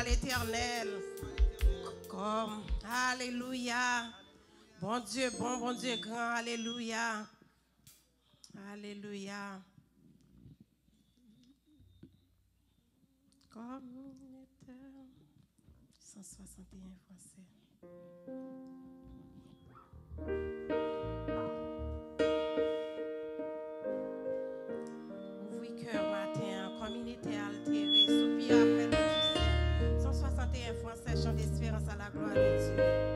à l'Éternel. Comme, alléluia. Bon Dieu grand, alléluia. Alléluia. Comme 161 français. Ouvrez cœur matin, comme il était altéré, soupir après le Dieu. 161 français, chant d'espérance à la gloire de Dieu.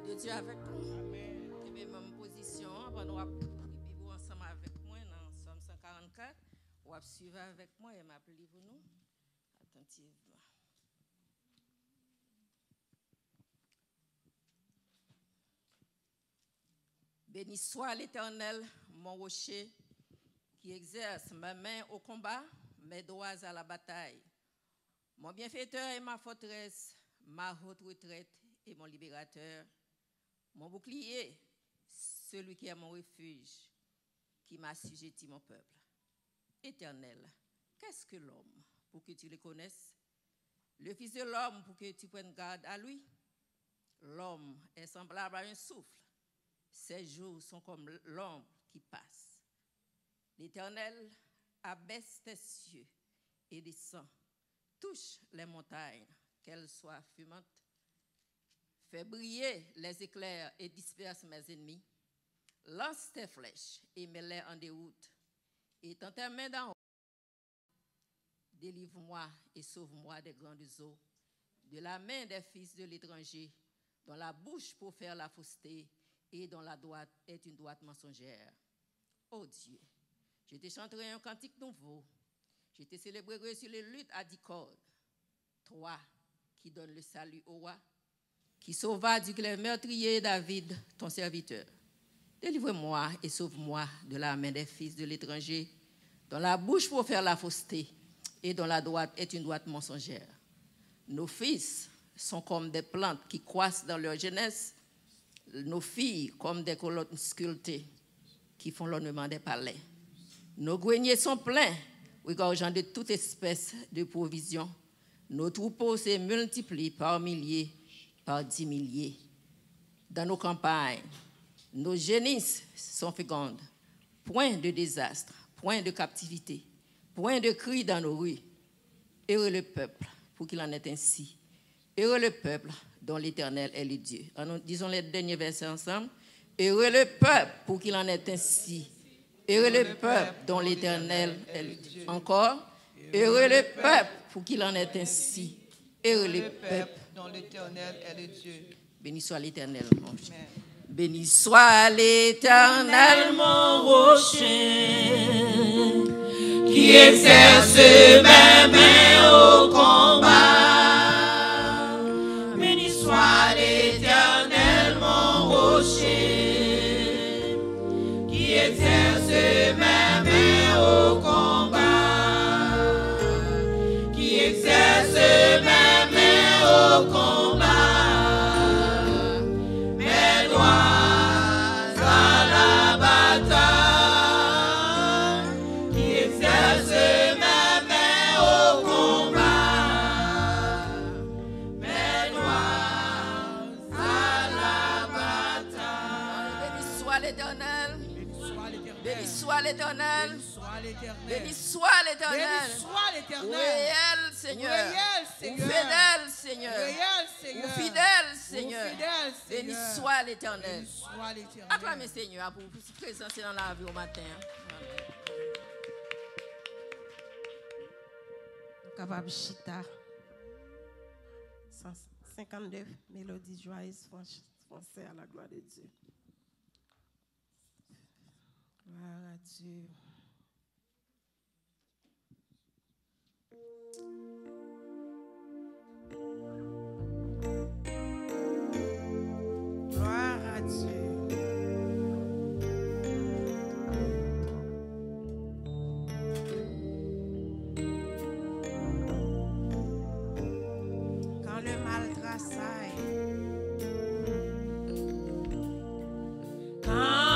de Dieu avec nous. Et bien, même position, on va vous ensemble avec moi dans Somme 144. On va suivre avec moi et m'appeler vous nous attentivement. Béni soit l'Éternel, mon rocher, qui exerce ma main au combat, mes doigts à la bataille. Mon bienfaiteur est ma forteresse, ma haute retraite et mon libérateur. Mon bouclier, celui qui est mon refuge, qui m'a assujetti mon peuple. Éternel, qu'est-ce que l'homme pour que tu le connaisses? Le Fils de l'homme pour que tu prennes garde à lui? L'homme est semblable à un souffle. Ses jours sont comme l'ombre qui passe. L'Éternel abaisse tes cieux et descend, touche les montagnes, qu'elles soient fumantes. Fais briller les éclairs et disperse mes ennemis. Lance tes flèches et mets-les en déroute. Étends tes mains d'en haut. Délivre-moi et sauve-moi des grandes eaux, de la main des fils de l'étranger, dont la bouche pour faire la fausseté et dont la droite est une droite mensongère. Ô Dieu, je te chanterai un cantique nouveau. Je te célébrerai sur les luttes à 10 cordes. Toi qui donnes le salut au roi, qui sauva du glaive meurtrier David, ton serviteur. Délivre-moi et sauve-moi de la main des fils de l'étranger, dont la bouche pour faire la fausseté et dont la droite est une droite mensongère. Nos fils sont comme des plantes qui croissent dans leur jeunesse, nos filles comme des colonnes sculptées qui font l'ornement des palais. Nos greniers sont pleins, regorgeant de toute espèce de provisions. Nos troupeaux se multiplient par milliers, par 10 milliers. Dans nos campagnes, nos génisses sont fécondes. Point de désastre, point de captivité, point de cris dans nos rues. Heureux le peuple, pour qu'il en est ainsi. Heureux le peuple dont l'Éternel est le Dieu. Disons les derniers versets ensemble. Heureux le peuple, pour qu'il en est ainsi. Heureux le peuple dont l'Éternel est le Dieu. Encore. Heureux le peuple, pour qu'il en est ainsi. Heureux le peuple dont l'Éternel est le Dieu. Béni soit l'Éternel, mon Dieu. Béni soit l'Éternel, mon rocher, qui exerce mes mains au combat. Béni soit l'Éternel, mon rocher, qui exerce mes mains au combat, qui exerce mes mains au combat. L'Éternel, béni soit l'Éternel, réel Seigneur, ou fidèle Seigneur, ou fidèle Seigneur, béni soit l'Éternel. Acclamez Seigneur pour vous présenter dans la vie au matin. Capable chita 159 mélodies joyeuses français à la gloire de Dieu. Gloire à Dieu. Gloire à Dieu. Quand le mal trassaille, oh,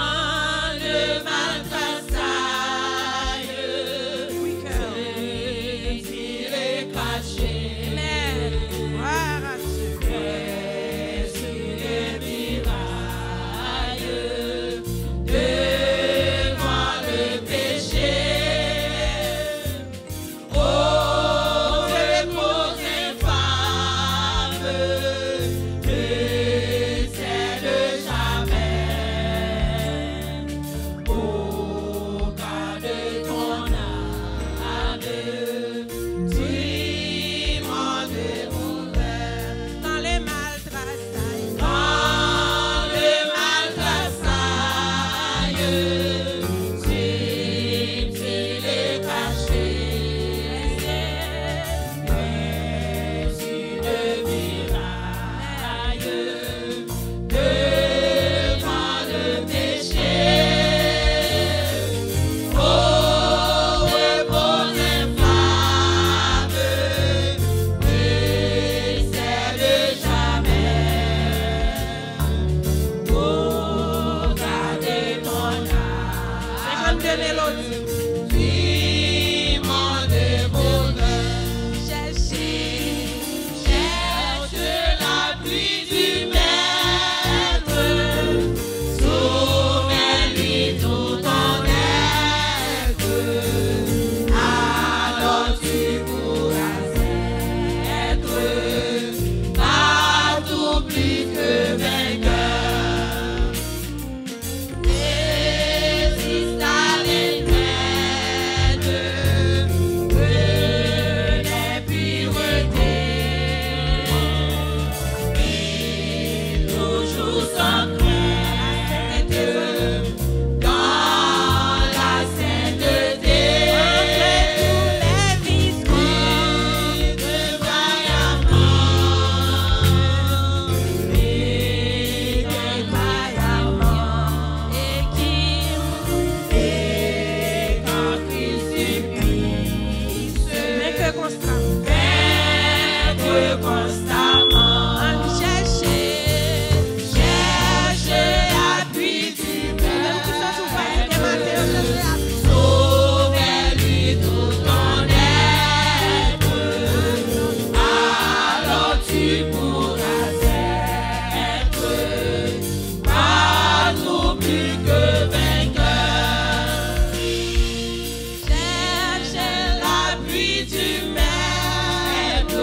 Cherchez l'appui du Maître.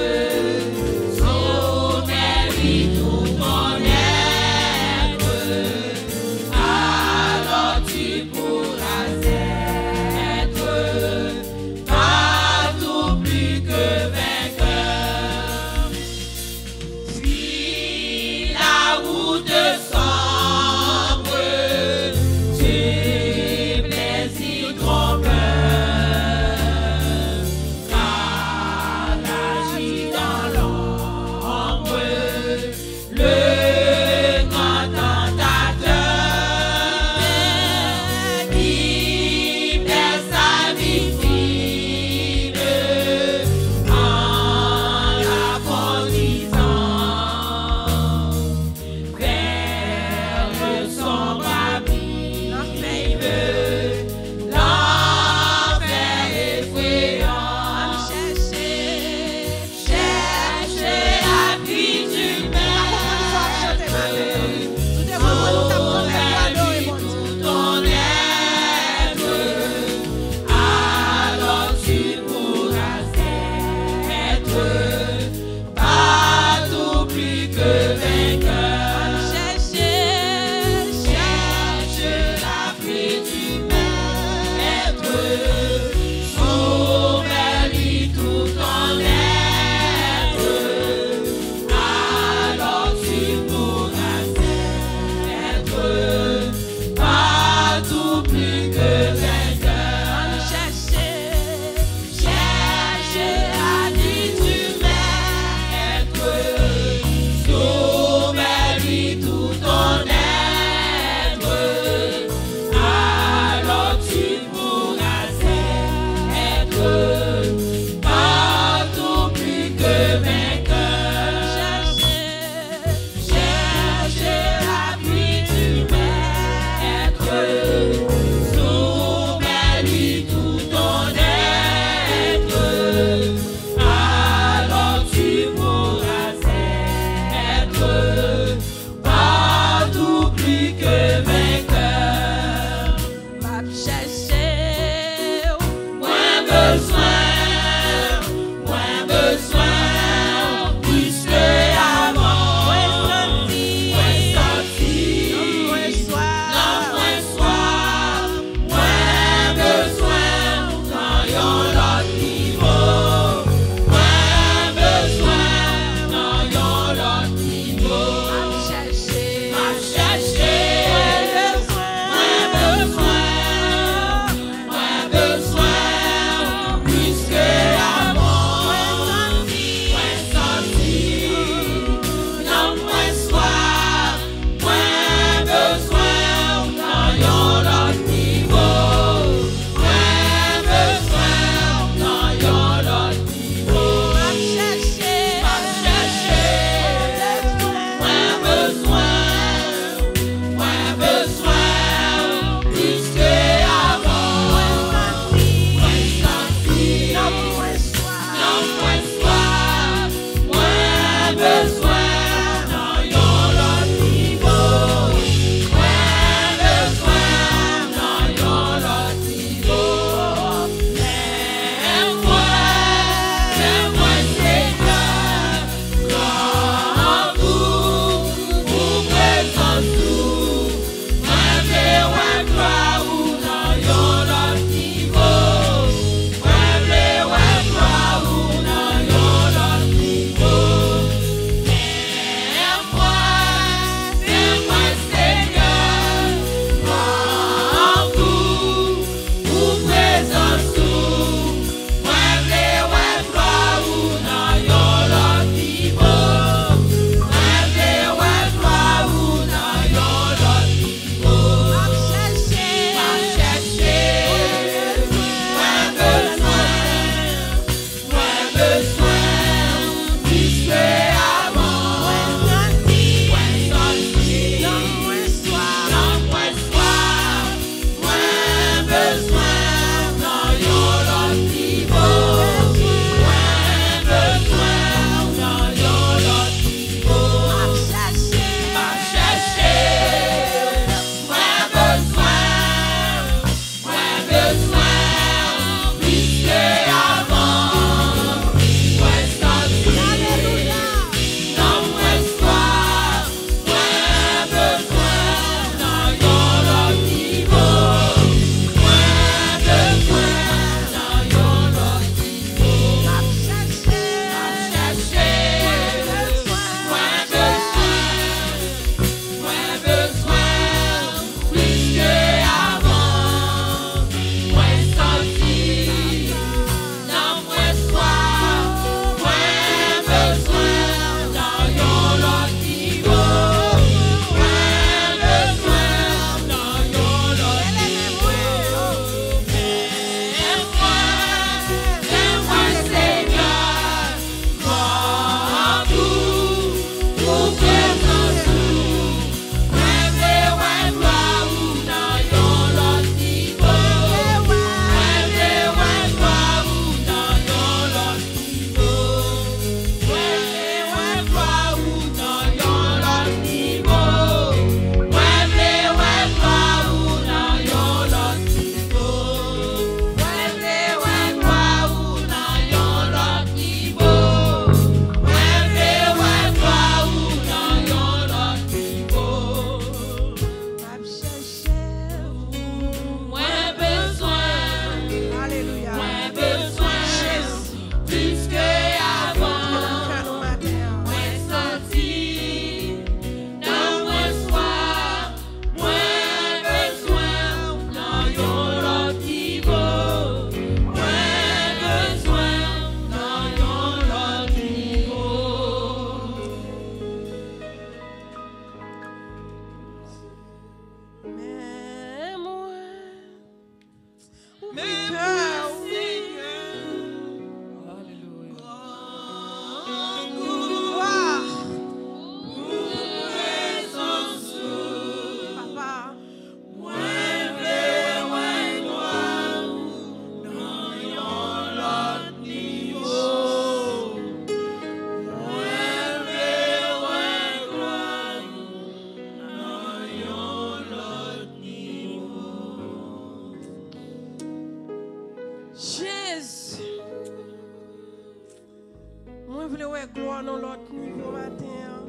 encore dans l'autre niveau matin.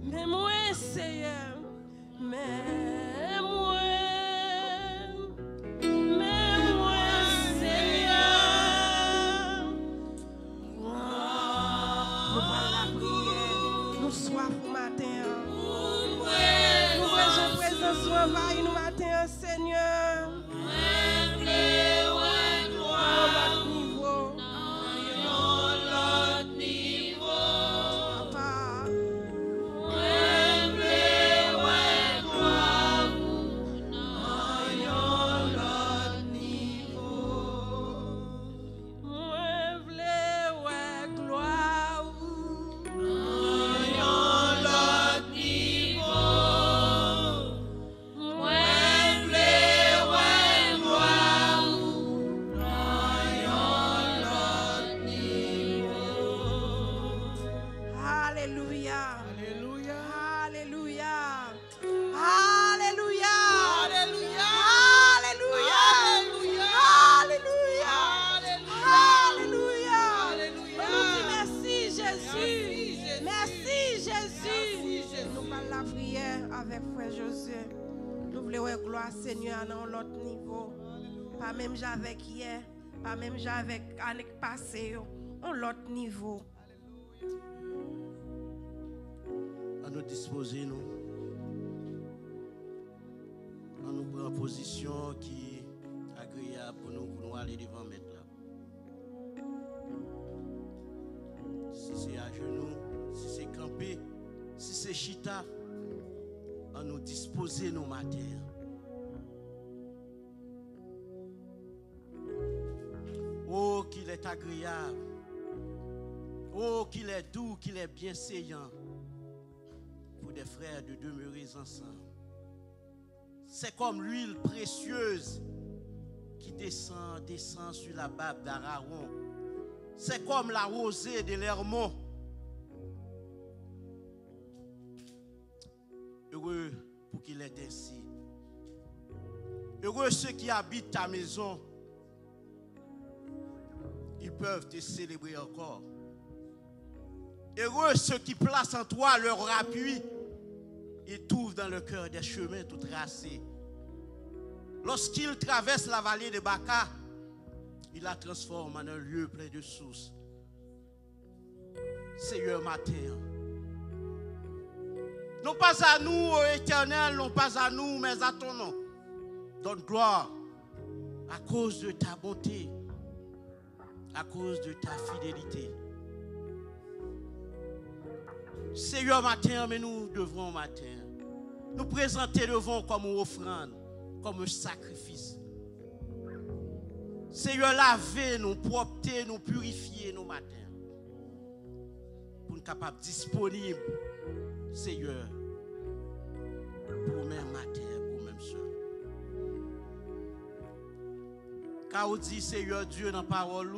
Mais moi, Seigneur, mais moi, Seigneur, nous parlons la prière, nous soif au matin. Nous besoin de présence envahir nous matin, Seigneur. Seigneur, dans l'autre niveau. Pas même j'avec hier, pas même j'avec l'année passée, on l'autre niveau. À nous disposer, nous. À nous prendre position qui est agréable pour nous aller devant mettre là. Si c'est à genoux, si c'est campé, si c'est chita, à nous disposer nos matières. Oh, qu'il est agréable. Oh, qu'il est doux, qu'il est bienséant pour des frères de demeurer ensemble. C'est comme l'huile précieuse qui descend sur la barbe d'Aaron. C'est comme la rosée de l'Hermon. Heureux pour qu'il est ainsi. Heureux ceux qui habitent ta maison. Ils peuvent te célébrer encore. Heureux ceux qui placent en toi leur appui et trouvent dans le cœur des chemins tout tracés. Lorsqu'ils traversent la vallée de Baca, ils la transforment en un lieu plein de sources. Seigneur, matin, non pas à nous, ô Éternel, non pas à nous, mais à ton nom. Donne gloire à cause de ta bonté, à cause de ta fidélité. Seigneur, matin, mais nous devrons matin nous présenter devant comme une offrande, comme un sacrifice. Seigneur, laver nous, propter nous, purifier nous matin. Pour nous capables disponibles, Seigneur, pour même matin, pour même seul. Car on dit, Seigneur Dieu, dans la parole,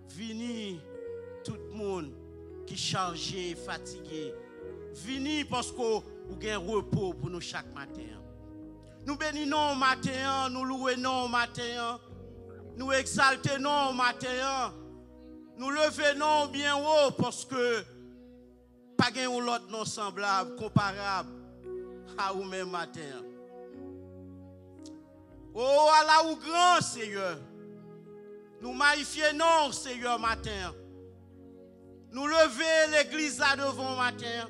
vini tout le monde qui est chargé, fatigué. Vini parce qu'on a un repos pour nous chaque matin. Nous bénissons matin, nous louons matin, nous exaltons matin, nous levons bien haut parce que pas de l'autre non semblable, comparable à vous-même matin. Oh, Allah ou grand Seigneur, nous magnifions Seigneur matin. Nous lever l'église là devant matin.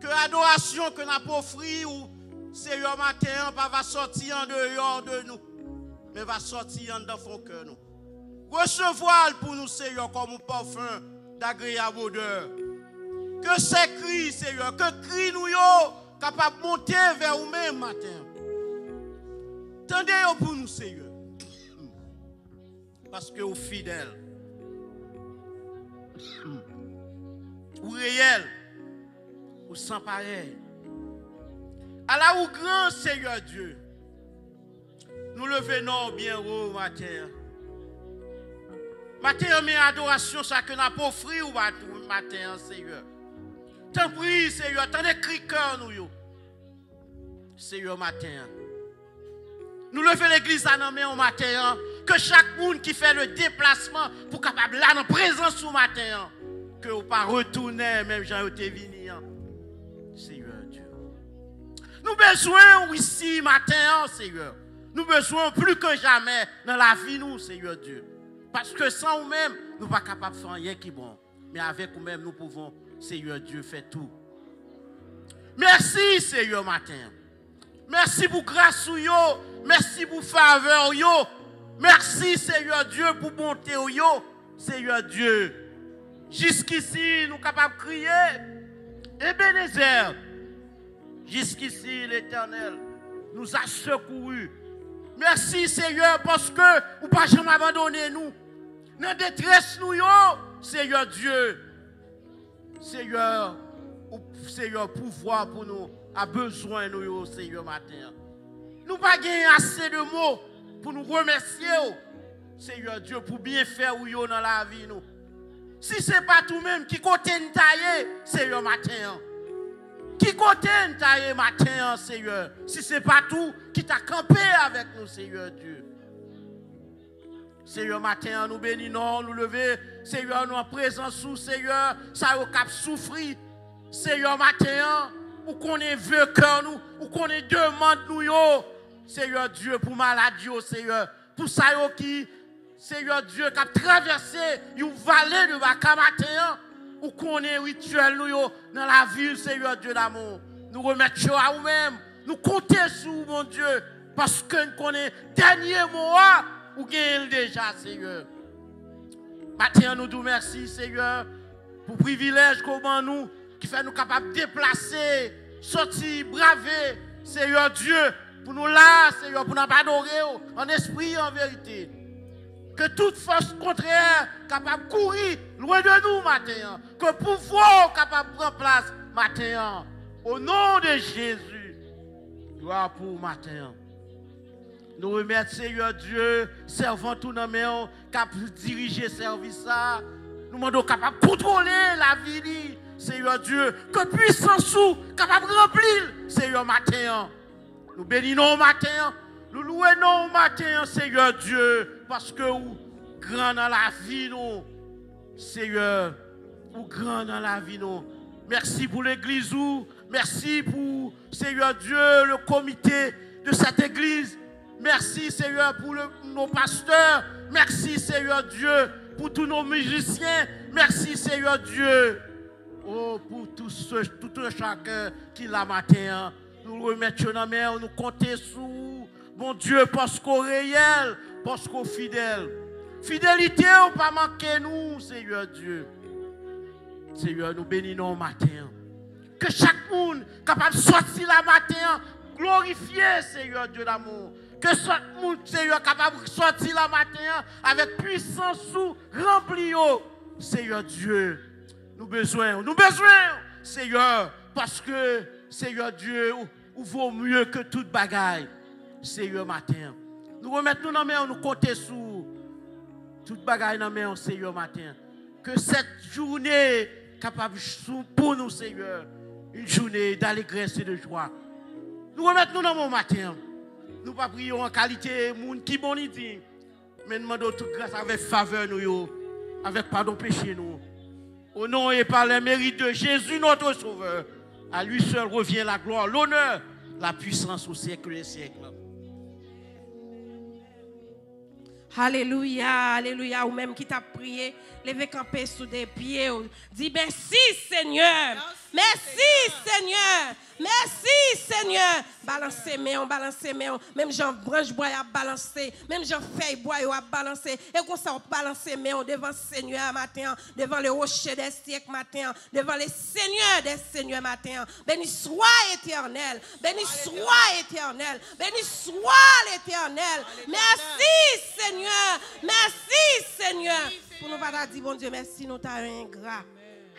Que l'adoration que nous avons offert, Seigneur matin, pas va sortir en dehors de nous, mais va sortir dans son cœur. Recevoir pour nous, Seigneur, comme un parfum d'agréable odeur. Que ces cris, Seigneur, que cris nous yo, capable de monter vers nous-mêmes matin. Tendez pour nous, Seigneur. Parce que vous fidèles. Ou réel, ou sans pareil. Allah ou grand Seigneur Dieu, nous levons bien haut matin. Matin, mais adoration, ça que nous avons offert au matin, Seigneur. T'en prie, Seigneur, t'en écris cœur nous. Seigneur, matin. Nous levons l'église à nos mains au matin, Que chaque monde qui fait le déplacement pour capable là dans présence ce matin, que vous pas retourner même Jean était venu. Seigneur Dieu. Nous besoin ici matin, Seigneur. Nous besoin plus que jamais dans la vie nous, Seigneur Dieu. Parce que sans nous-mêmes, nous ne sommes pas capables de faire rien qui est bon. Mais avec nous-mêmes, nous pouvons, Seigneur Dieu, faire tout. Merci, Seigneur, matin. Merci pour grâce sur yo. Merci pour faveur yo. Merci, Seigneur Dieu, pour bonté yo. Seigneur Dieu. Jusqu'ici, nous sommes capables de crier. Ebenezer. Jusqu'ici, l'Éternel nous a secourus. Merci, Seigneur, parce que vous pas jamais abandonné nous. Dans la détresse, nous, Seigneur Dieu. Seigneur, pouvoir pour nous, a besoin, nous, Seigneur, matin. Nous pas gagné assez de mots pour nous remercier, Seigneur Dieu, pour bien faire dans la vie, nous. Si ce n'est pas tout même qui côté nous tailler, Seigneur, matin. Qui côté nous tailler, matin, Seigneur. Si ce n'est pas tout qui t'a campé avec nous, Seigneur Dieu. Seigneur, matin, nous bénissons, nous lever. Seigneur, nous en présence sous, Seigneur, ça au cap souffrir. Seigneur, matin, ou qu'on est vieux cœur, nous, ou qu'on est demande, nous, Seigneur Dieu, pour maladie, Seigneur, pour ça, qui, Seigneur Dieu, qui a traversé une vallée de Baka matin, ou qu'on est rituel, nous, dans la ville, Seigneur Dieu d'amour. Nous remettons à nous-mêmes, nous comptons sur mon Dieu, parce que nous connaissons dernier mois, ou gagnez déjà, Seigneur. Matin, nous nous merci, Seigneur, pour le privilège comment nous, qui fait nous capables de déplacer, sortir, braver, Seigneur Dieu, pour nous là, Seigneur, pour nous adorer en esprit et en vérité. Que toute force contraire capable de courir loin de nous, matin. Que pouvoir capable de prendre place, matin. Au nom de Jésus, gloire pour matin. Nous remercions, Seigneur Dieu, servant tout dans main, capable de diriger le service. Nous demandons capable de contrôler la vie, Seigneur Dieu. Que puissance sous, capable de remplir, Seigneur, matin. Nous bénissons matin. Nous louons matin, Seigneur Dieu, parce que vous grand dans la vie, nous, Seigneur, vous grand dans la vie, nous. Merci pour l'église, merci pour, Seigneur Dieu, le comité de cette église. Merci, Seigneur, pour nos pasteurs. Merci, Seigneur Dieu, pour tous nos musiciens. Merci, Seigneur Dieu, pour tout chacun qui l'a matin. Nous remettons dans la main, nous comptons sur mon Dieu, parce qu'au réel, parce qu'au fidèle. Fidélité, on pas manquer nous, Seigneur Dieu. Seigneur, nous bénissons matin. Que chaque monde capable de sortir la matin, glorifier, Seigneur Dieu d'amour. Que chaque monde, Seigneur, capable de sortir la matin avec puissance sous rempli, Seigneur Dieu. Nous besoin, Seigneur, parce que, Seigneur Dieu, ou vaut mieux que toute bagaille. Seigneur, matin. Nous remettons dans main, nous comptons sur toute bagaille dans main, Seigneur, matin. Que cette journée capable pour nous, Seigneur, une journée d'allégresse et de joie. Nous remettons dans mon matin. Nous pas prions en qualité, monde qui bon dit, mais nous demandons toute grâce avec faveur, nous, avec pardon péché, nous. Au nom et par les mérites de Jésus, notre Sauveur, à lui seul revient la gloire, l'honneur, la puissance au siècle des siècles. Alléluia, alléluia. Ou même qui t'a prié, levez camper sous des pieds. Dis merci Seigneur. Merci Seigneur. Merci Seigneur. Balancez main. Même Jean branche bois a balancé. Même Jean feuille bois a balancé. Et comme ça on balancer main devant Seigneur matin, devant le rocher des siècles matin, devant le Seigneur des seigneurs matin. Béni soit éternel. Béni soit éternel. Béni soit l'éternel. Merci Seigneur. Merci Seigneur. Pour nous pas dire bon Dieu merci nous t'a ingrat.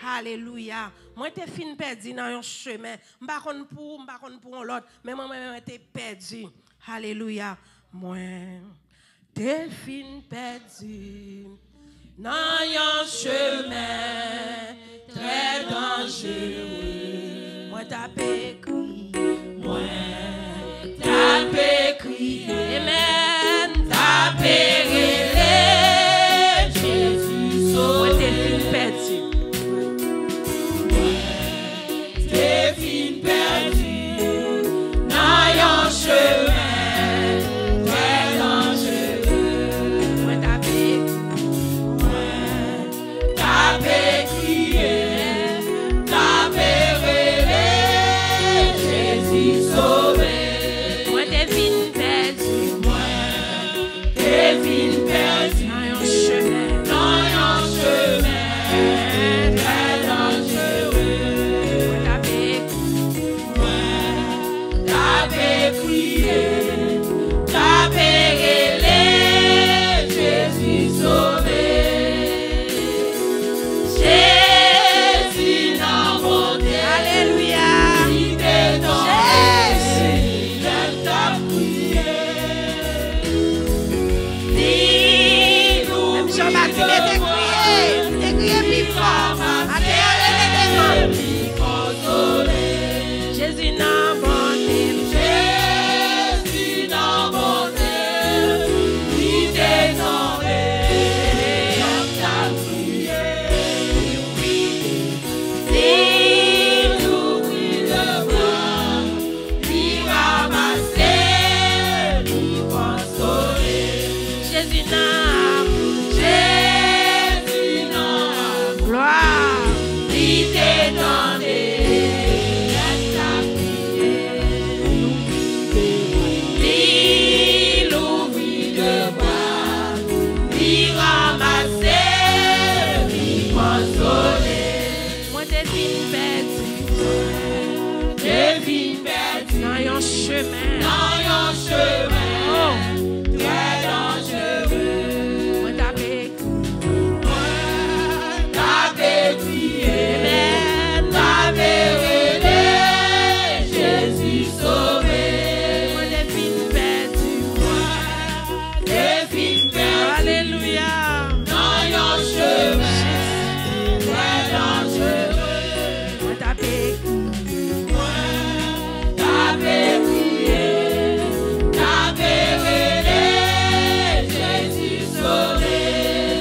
Alléluia. Moi t'es fin perdu dans un chemin. M'pa konn pour l'autre, mais moi t'es perdu. Alléluia. Moi t'es fin perdu dans un chemin très dangereux. Moi t'as écrit. Moi t'as écrit. Amen. T'as écrit. t'avais crié, t'avais rêvé, Jésus sauvé. Moi devine perdu, Devine perdu dans un chemin, dans un chemin très dangereux. T'avais crié, t'avais rêvé, Jésus sauvé. Jésus n'a monté, Alléluia. il t'est tombé, il t'a prié. Dis-nous, Même Jean-Baptiste était crié plus fort. Allez, Jésus n'a monté. Jésus n'a monté, il t'est tombé, il t'a prié. Il ouvrit le bras, il ramassait, il consolait. Jésus n'a Jésus n'a gloire. il t'est donné, il t'a prié. Il ouvrit le bras, il ramassait, il consolait. Moi devine perdu, Devine perdu dans un chemin. dans un chemin très dangereux. Moi t'avais T'avais crié, Amen. t'avais rêvé, Jésus sauvé. Moi devine perdu. Devine perdu Alléluia. dans un chemin très dangereux. Moi t'avais T'avais crié, t'avais rêvé, Jésus sauvé.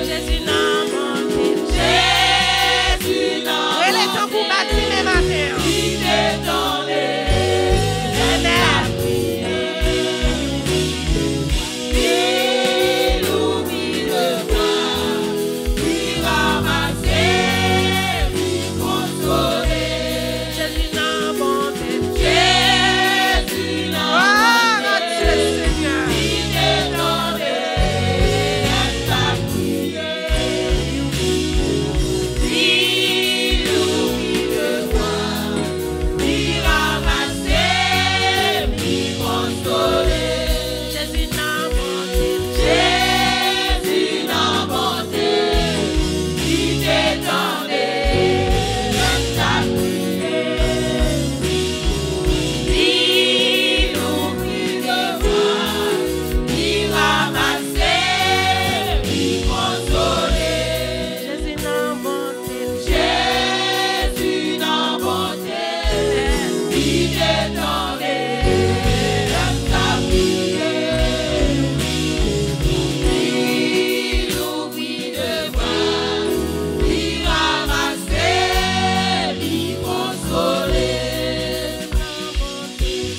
Jésus n'a monté. Jésus n'a Elle est en pour battre mes matins. il t'est tombé, Amen. il ouvrit le bras, il ramassait, il consolait. Jésus n'a monté. Jésus n'a Gloire à Dieu, Seigneur. il t'est tombé, il t'a prié. Il ouvrit le bras, il ramassait, il consolait. Jésus n'a monté. Jésus n'a monté, il t'est tombé, il t'a prié. Il ouvrit le bras, il ramassait, il consolait. Jésus n'a monté. Jésus n'a monté, il t'est tombé, il t'a prié. Il ouvrit le bras, il ramassait, il consolait.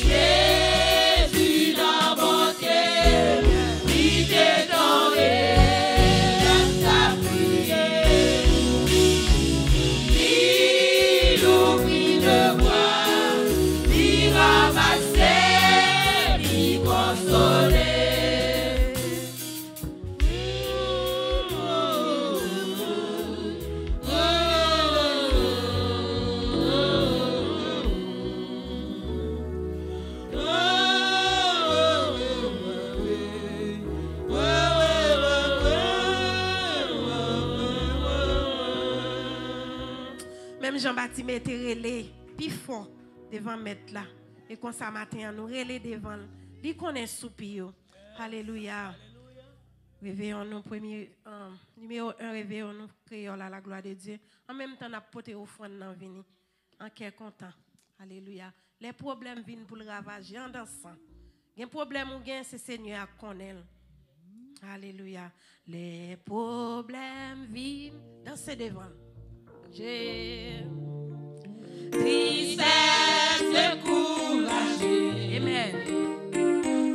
Jésus n'a monté, il t'est tombé, il t'a prié. Il ouvrit le bras, il ramassait, il consolait. Même Jean-Baptiste était relé, plus fort devant maître là. Et comme ça matin, nous relé devant. Il connaît soupir. Alléluia. Réveillons-nous, numéro 1, réveillons-nous, créons la gloire de Dieu. En même temps, nous avons porté offrande dans vini. En cœur content. Alléluia. Les problèmes viennent pour le ravager en dansant. Les problèmes ou gain, c'est Seigneur qui connaît. Alléluia. Les problèmes viennent danser devant. J'ai Tristesse, courageux. Amen.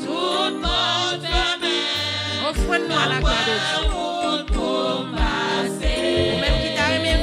Tout monde Offre-nous à la gloire de Dieu. pour passer. Même qui t'a aimé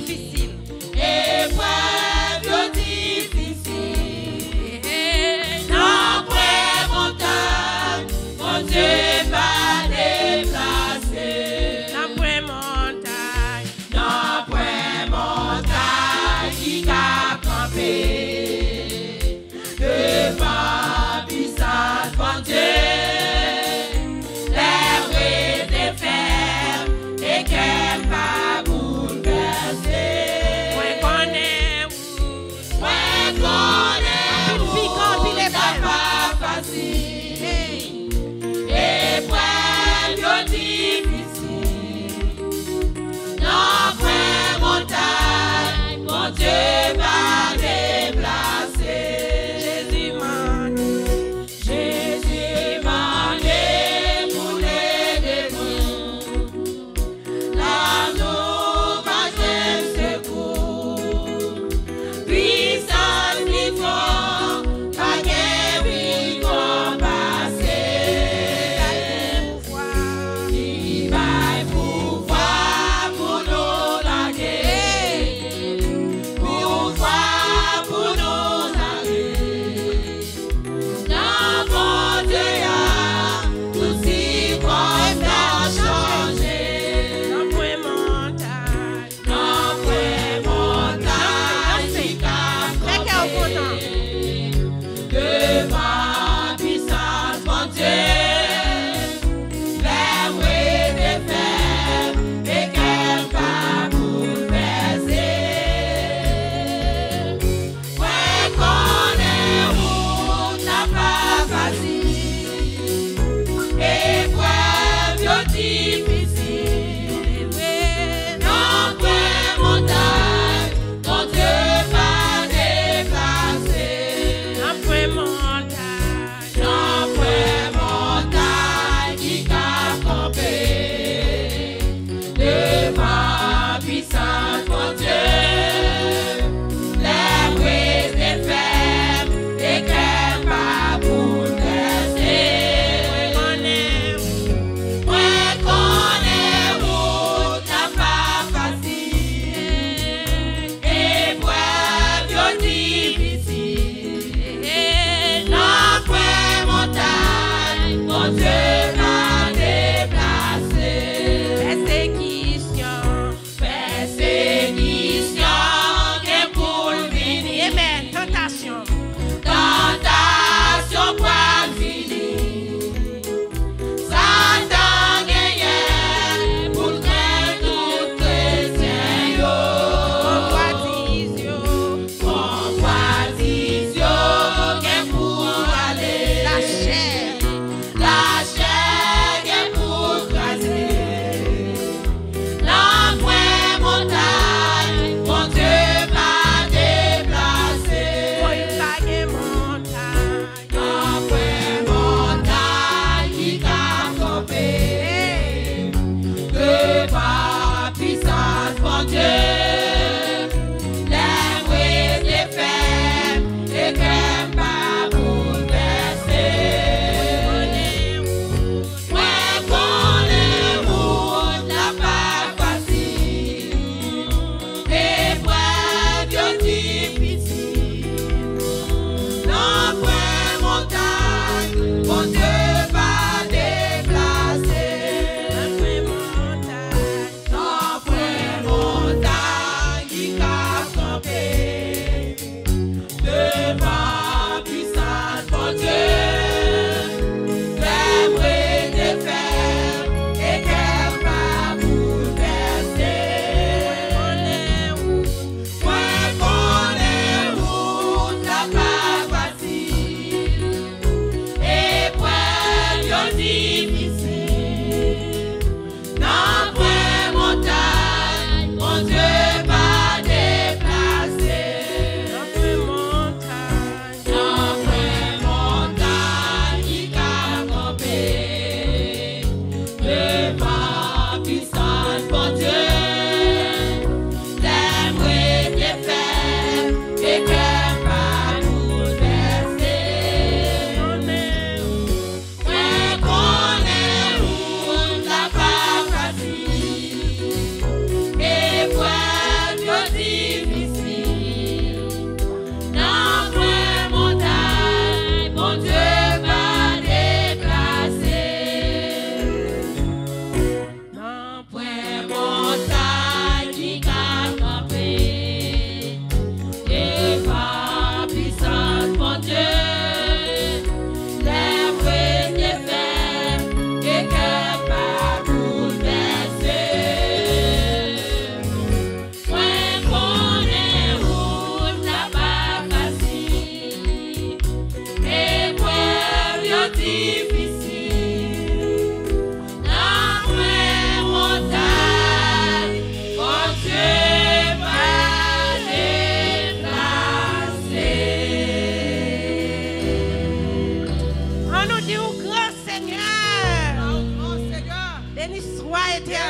difficile. Épreuve difficile. Après montagne, mon Dieu va déplacer. Après montagne. Après montagne qui a campé. Devant puissance, mon Dieu. Les rues des fermes et qu'elle va bouleverser. Moi connais où.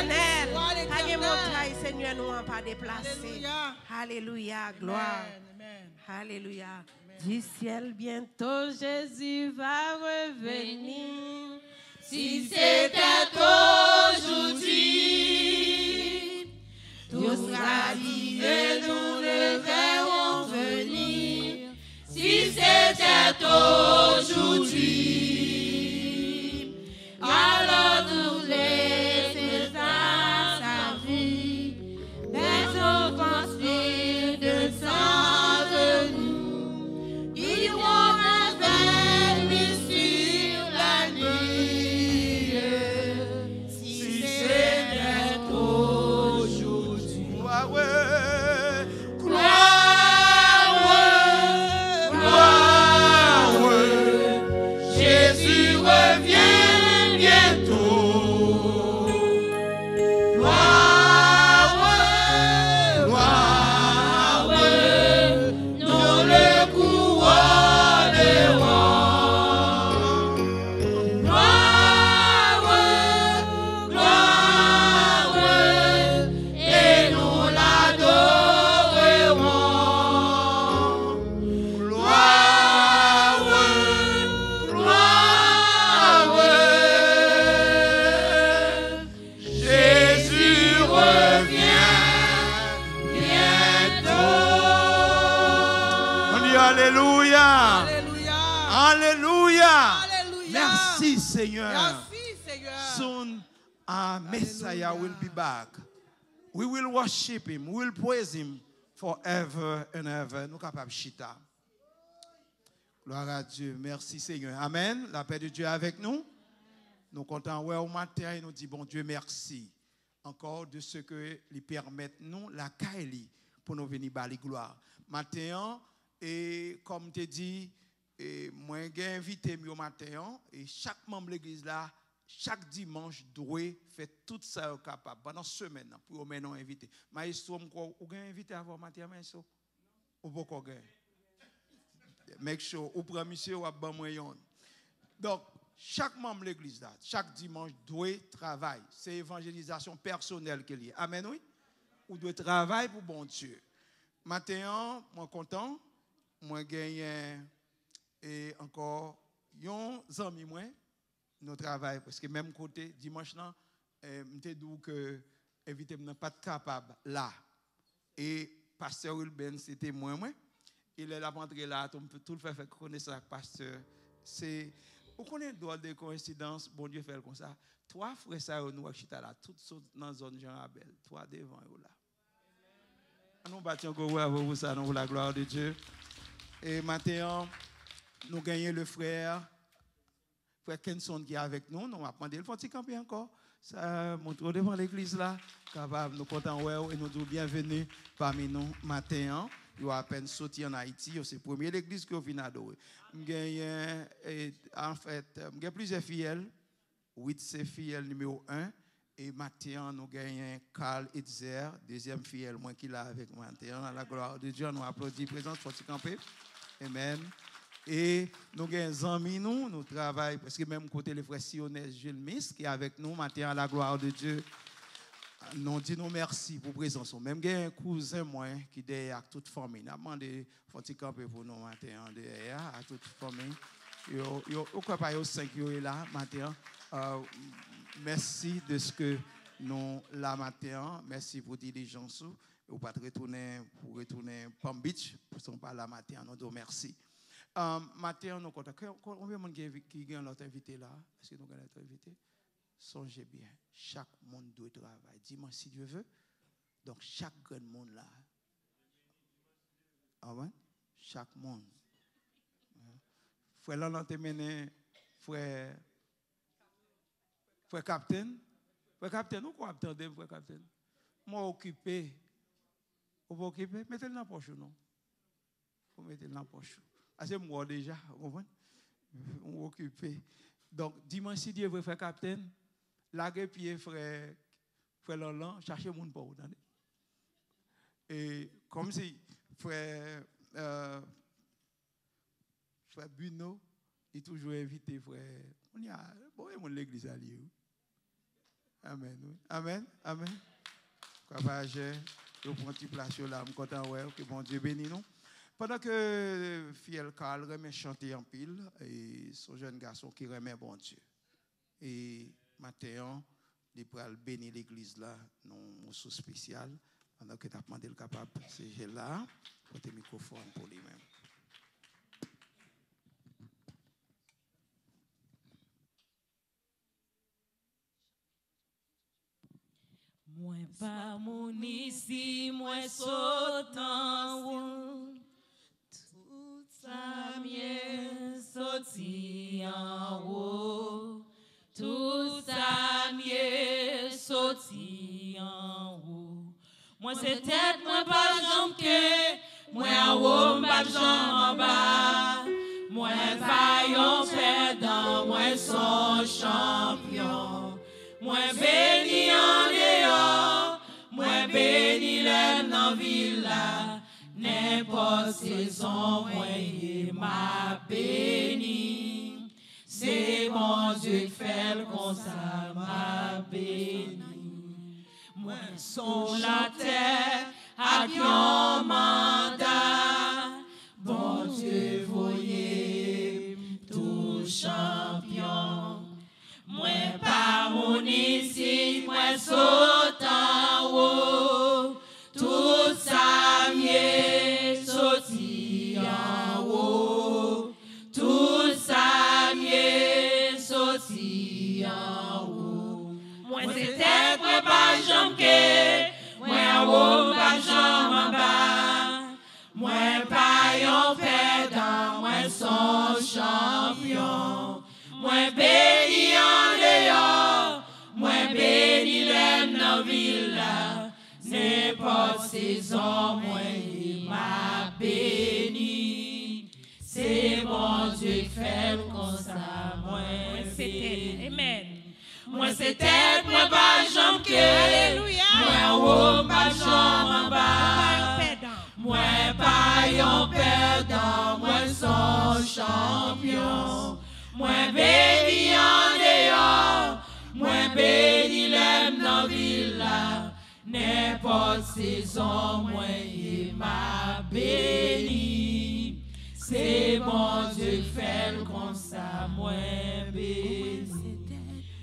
l'Éternel. Gloire à l'Éternel. Pas de montagne, Seigneur, nous n'avons pas déplacé. Alléluia. Alléluia, gloire. Amen. Alléluia. Du ciel, bientôt Jésus va revenir. Si c'était aujourd'hui, tout sera dit et nous le verrons venir. Si c'était aujourd'hui, alors nous laissons à sa vie des offenses de sa venue. Ils vont avec lui sur la nuit. Si c'était aujourd'hui. Gloire, ouais. Jésus revient bientôt. Gloire, nous le couronnerons. Gloire, et nous l'adorerons. Jésus revient bientôt. On dit Alléluia. Alléluia. Alléluia. Alléluia. Merci Seigneur. Merci, Seigneur. Soon our Messiah will be back. We will worship him. We will praise him forever and ever. Nous capables chita. Gloire à Dieu. Merci Seigneur. Amen. La paix de Dieu est avec nous. Nous comptons ouais, au matin et nous disons bon Dieu merci encore de ce que lui permettent nous la caille pour nous venir bali gloire. Matin et comme tu dis moi j'ai invité au matin et chaque membre de l'église là chaque dimanche doit faire tout ça au capable pendant semaine pour maintenant inviter. Maestro ou gain invité avant matin maestro ou beaucoup gain. Make sure ou prend monsieur ou ban moyen. Donc chaque membre de l'église là, chaque dimanche doit travailler. C'est évangélisation personnelle qu'il y a. Amen oui. Ou doit travailler pour bon Dieu. Matin, moi content, moi gagne et encore yon amis moi nous travail parce que même côté dimanche là m'était dit que invité n'a pas capable là et pasteur Wilben c'était moi il est là rentré là tout le fait connaître ça pasteur c'est vous connaissez droit de coïncidence bon Dieu fait comme ça trois frères ça nous chita là toutes dans zone Jean Abel trois devant eux là nous bâtons go pour ça nous pour la gloire de Dieu et maintenant nous gagnons le frère Kenson qui est avec nous. Nous avons demandé le petit camper encore. Ça montre devant l'église là. Capable, nous comptons et nous disons bienvenue parmi nous matin. Il a à peine sorti en Haïti. C'est la première église que vient adorer. En fait, il y a plusieurs fidèles. 8 c'est fidèle numéro 1. Et matin, nous gagnons Carl Itzer, deuxième fidèle, moi qui est là avec moi. À la gloire de Dieu, nous applaudissons présence petit camper. Amen. Et nous avons des amis, nous travaillons, parce que même côté le frère Sionès Jules Miss, qui est avec nous, matin à la gloire de Dieu, nous disons merci pour la présence. Même un cousin, moi, qui est derrière toute famille. Nous avons demandé un camper pour nous, matin, derrière, à toute famille. Vous croyez pas, 5 là, matin. Merci de ce que nous, là, matin, merci pour la diligence. Vous pas retourner pour retourner Palm Beach, pour ne pas là, matin, nous disons merci. Matin, nous comptons. Combien de gens qui gagnent notre invité là? Est-ce que nous gagnons notre invité? Songez bien, chaque monde doit travailler. Dimanche, si Dieu veut. Donc, chaque grand monde là. Ah ouais? Chaque monde. Frère là, nous mené, frère capitaine. Frère capitaine, nous quoi attendez, frère capitaine? Moi, occupé. Vous pouvez occuper? Mettez-le dans la poche, non? Vous mettez-le dans la poche. C'est moi déjà, vous comprenez? On occupé. Donc, dimanche, si Dieu veut faire capitaine, laguer pied frère Laurent, chercher mon pour vous. Et comme si frère Bruno, il est toujours invité frère. On y a, bon, l'église à Lyon. Amen. Amen. Amen. Papa, je prends une place là, je suis content que bon Dieu bénisse nous. Pendant que Fiel Carl remet chanter en pile, et son jeune garçon qui remet bon Dieu. Et Mathéon, il peut bénir l'église là, non sous spécial. Pendant que tu as demandé le capable, c'est là, pour tes microphones pour lui-même. Moi pas mon ici, moi sautant ou tout ça mieux sorti en haut, tout ça mieux sorti en haut. Moi c'est tête, moi pas jambe que, moi en haut, pas jambe en bas. Moi pas yon perdant, moi son champion. Moi béni en dehors, moi béni l'aime dans villa, n'importe saison, moi y m'a béni. C'est mon Dieu qui fait comme ça m'a béni. Moi son la terre, à qui on mandat, bon Dieu voyez tout champion. Moi pas mon ici, moi sautant haut, tout ça mieux sorti en haut, tout ça mieux sorti en haut. Moi c'est tête, moi pas jambe que, moi en haut, pas jambe en bas. Moi pas yon perdant, moi son champion. Moi béni en dehors, moi béni l'aime dans villa, n'importe saison, moi il m'a béni. C'est mon Dieu qui fait comme ça, moi béni. Amen. Moi c'est tête, moi pas jambe que, alléluia. Moi en haut, pas jambe en bas. Moi pas yon perdant, moi son champion. Moi béni en dehors, moi béni l'aime dans villa, n'importe saison, moi il m'a béni. C'est mon Dieu qui fait comme ça, moi béni.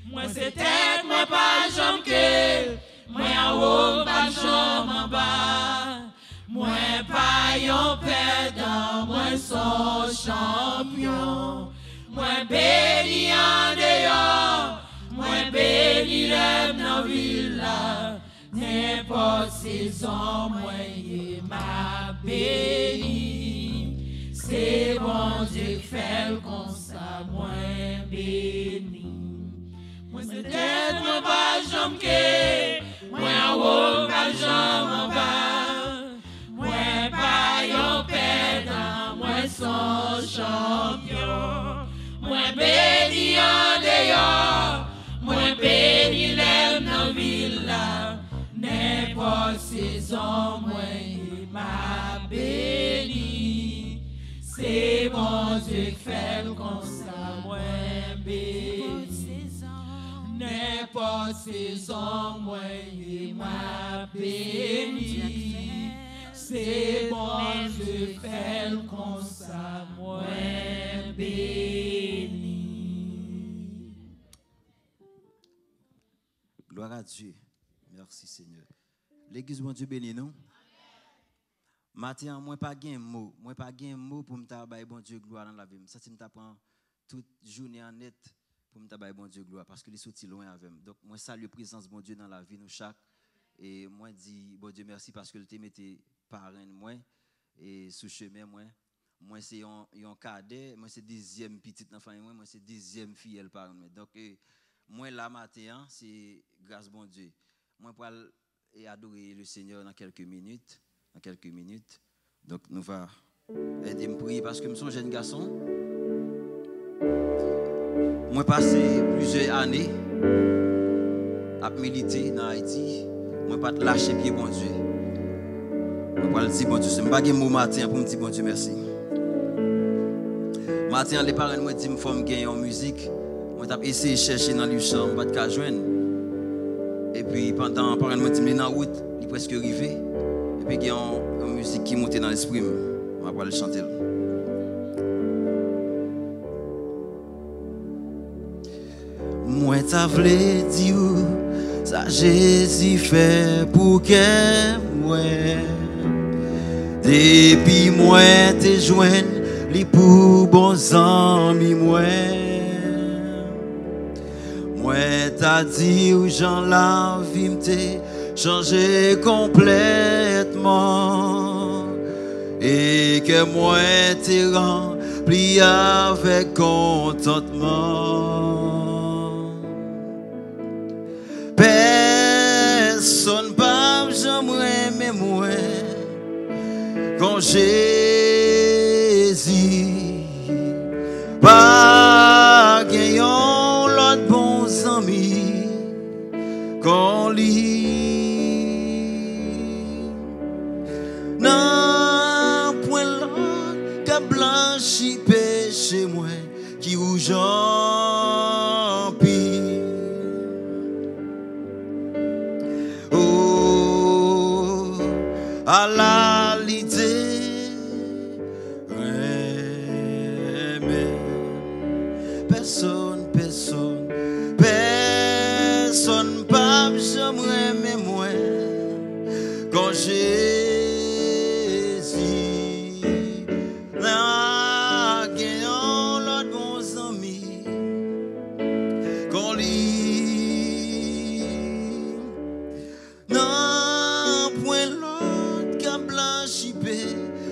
Moi c'est tête, moi pas jambe que, moi en haut, pas jambe en bas. Moi pas yon perdant, moi son champion. Moi béni en dehors, moi béni l'aime dans villa, n'importe saison, moi il m'a béni. C'est bon Dieu qui fait comme ça, moi béni. Moi c'est tête, moi pas jambe que, moi en haut, pas jambe en bas. Moi pas yon perdant, moi son champion. Moi béni en dehors, moi béni l'aime dans villa, n'importe saison, moi il m'a béni. C'est mon Dieu qui fait comme ça, moi béni. N'importe saison, moi il m'a béni. C'est mon Dieu qui fait comme ça, moi béni. Gloire à Dieu. Merci Seigneur. L'église, mon Dieu béni nous. Matin, moi pas gain mot. Moi pas gain mot pour me tabailler bon Dieu gloire dans la vie. Ça, me t'apprend toute journée en net pour me tabailler bon Dieu gloire parce que les sorti loin avec moi. Donc, moi salue la présence bon Dieu dans la vie nous chaque. Et moi dis bon Dieu merci parce que le te mette parrain moi et sous chemin moi c'est un cadet, moi c'est deuxième petite enfant moi c'est deuxième fille elle parrain. Donc moi là matin c'est grâce bon Dieu. Moi pour adorer le Seigneur dans quelques minutes. Donc nous va aider me prier parce que je suis un jeune garçon. Moi passé plusieurs années à militer dans Haïti. Moi pas lâcher pied bon Dieu. Moi pas le dire bon Dieu, c'est pas un mot matin pour me dire bon Dieu merci. Matin les parents me disent me faut me gagner en musique. Moi t'a essayé chercher dans le champ, pas de joindre. Et puis pendant par exemple dans la route, il est presque arrivé. Et puis il y a une musique qui montait dans l'esprit. On va le chanter. Moi t'as voulu dire ça Jésus fait pour que moi. Depuis moi te joindre li pour bons amis moi. Moi t'as dit aux gens la vie m'te changé complètement et que moi t'es rempli avec contentement. Personne pas j'aimerais mais moi quand Jésus pas gagnant l'autre bons amis quand lit non point l'autre qu'a blanchi péché moi qui ou j'en pis oh à la l'idée personne pas j'aimerais mais moi quand Jésus n'a gagnant l'autre bons amis quand lui non point l'autre qu'a blanchi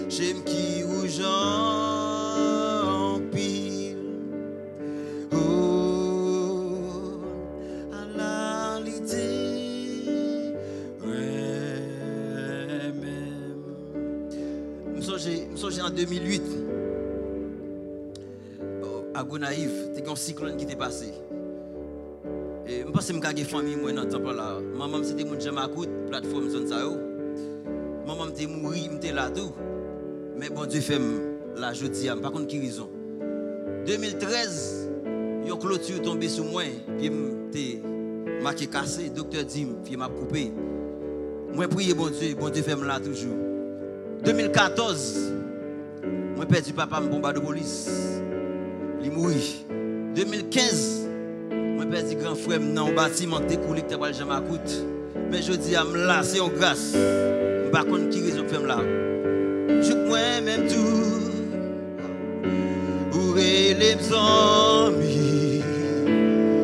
j'aime qui ou j'en pile oh à la l'idée ouais même me songe en 2008 à Gonaïve t'es un cyclone qui t'est passé et je pense que j'ai une famille moi dans temple là maman c'était mon Jamacoute plateforme zone ça yo maman m'était mouri m'était là tout mais bon Dieu fait la jodi par contre qui raison 2013 une clôture tombée sur moi puis m'était marqué cassé docteur dit puis m'a coupé moi prier bon Dieu fait là toujours 2014 moi perdu papa me bombarde de police il mourit 2015 moi perdu grand frère dans un bâtiment découlé que t'as jamais coûte mais je dis à me là c'est en grâce par contre qui raison fait là je moi même tout pour les amis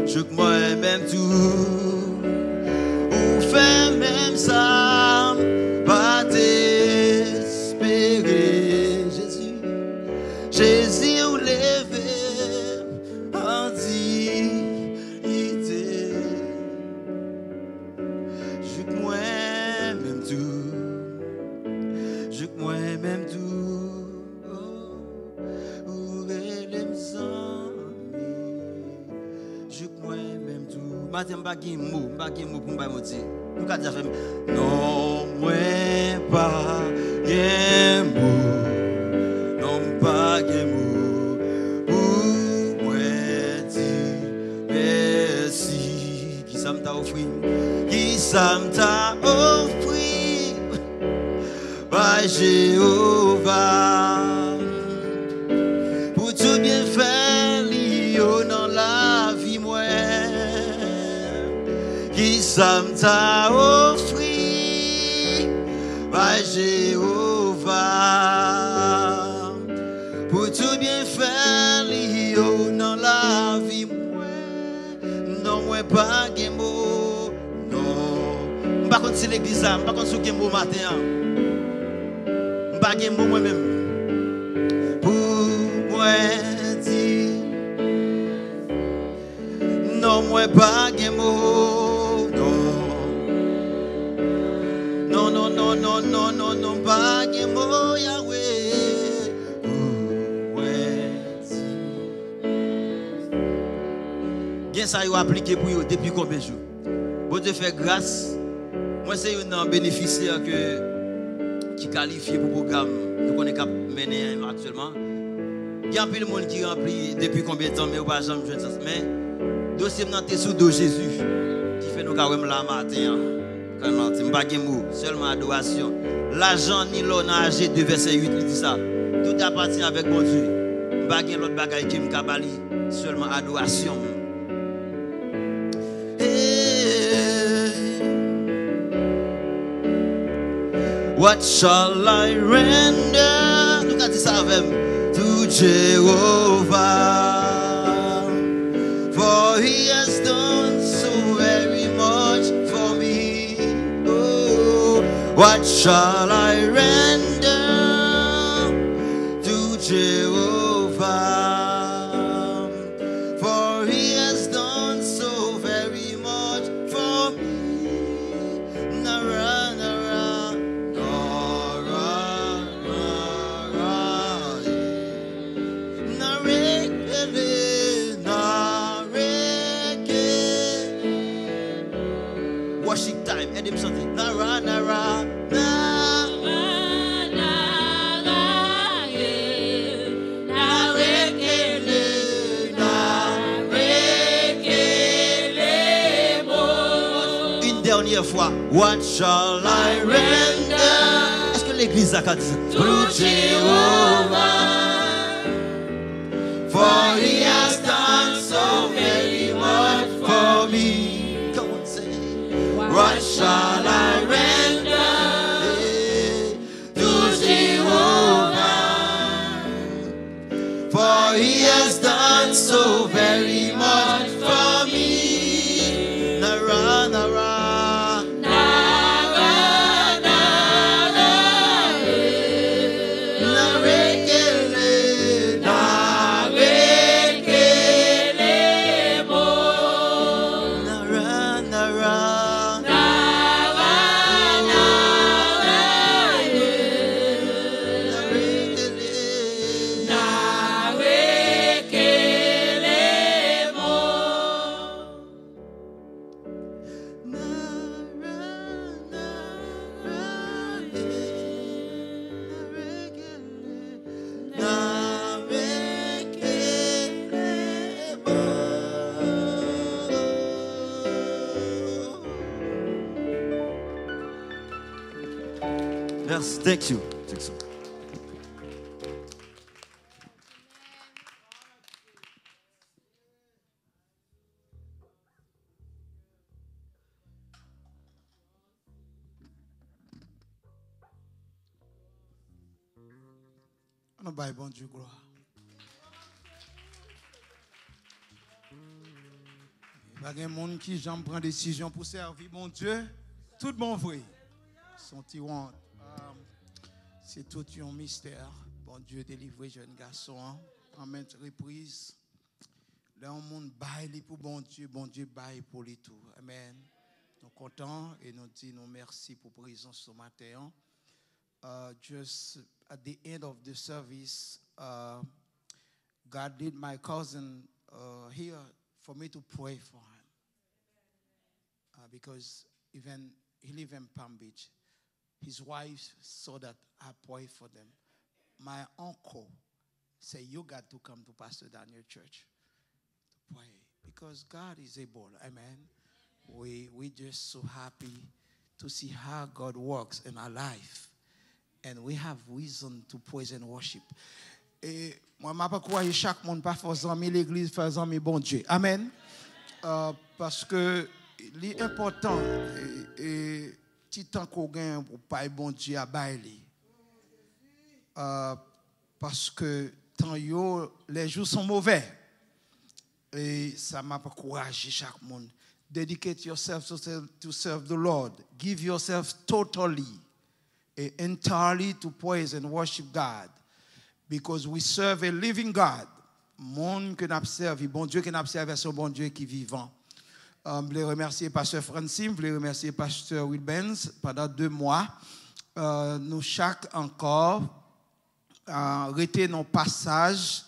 je moi même tout ou fait même ça pas d'espérer Jésus ou levé en dignité je moi même tout je moi même tout ou les amis je moi même tout matin pas gain mot pour me dire nous ka dire non moi pas gain mot non pas gain mot pour moi dire merci qui ça m'a offert par Jéhovah pour tout bien faire lié dans la vie moi qui ça m'a offert par Jéhovah pour tout bien faire lié dans la vie moi non moi pas gain mot non pas contre c'est l'église ça pas contre ce gain mot matin pas gain mot moi même pour moi dire non moi pas gain mot non non pas gain mot Yahweh pour moi dire bien ça y a appliqué pour eux depuis combien de jours bon Dieu fait grâce moi c'est un bénéficiaire qui qualifie pour le programme nous connaissons mener actuellement. Il y a un peu de monde qui remplit depuis combien de temps mais on va jamais jouer ça mais dossier maintenant sous dos Jésus qui fait nous quand même la matin. Quand on pas de mots, seulement adoration. L'argent ni l'honneur, de verset 8 il dit ça. Tout appartient avec bon Dieu. Pas de l'autre bagaille qui me cabali, seulement adoration. What shall I render? Nous avons dit ça avec to Jehovah, for He has done so very much for me. Oh, what shall I render to Jehovah? For He has done so very much for me. Nara, nara, nara, nara, narekele, nareke. Worship time, and him something. Nara, nara, nara. Dernière fois, what shall I render? Est-ce que l'église a dit ça? To Jehovah, for He has done so very much for me. Come on, say, what shall I render to Jehovah? For He has done so very much for me. Nara, nara. Merci, thank you. Thank you. On va bon Dieu gloire. Il y a des gens qui j'en prend décision pour servir mon Dieu. Tout bon vrai. Son tyran. C'est tout un mystère. Bon Dieu délivre jeune garçon en maintes reprises. Là, on monde baille pour bon Dieu baille pour les tout. Amen. Nous sommes contents et nous disons merci pour la présence ce matin. Just at the end of the service, God did my cousin here for me to pray for him. Because even he lives in Palm Beach. His wife saw that I pray for them. My uncle said, you got to come to Pastor Daniel Church to pray. Because God is able. Amen. We just so happy to see how God works in our life. And we have reason to praise and worship. Et moi, je ne pas croire chaque monde pas faisant l'église, faisant mes bon Dieu. Amen. Parce que l'important est petit temps qu'on gagne pour pas bon Dieu à bailler. Parce que tant les jours sont mauvais. Et ça m'a pas encouragé chaque monde. Dedicate yourself to serve the Lord. Give yourself totally and entirely to praise and worship God. Because we serve a living God. Monde que nous servons, bon Dieu que nous servons, c'est un bon Dieu qui est vivant. Je voulais remercier Pasteur Francine, je voulais remercier Pasteur Will Benz pendant 2 mois. Nous chaque encore arrêté nos passages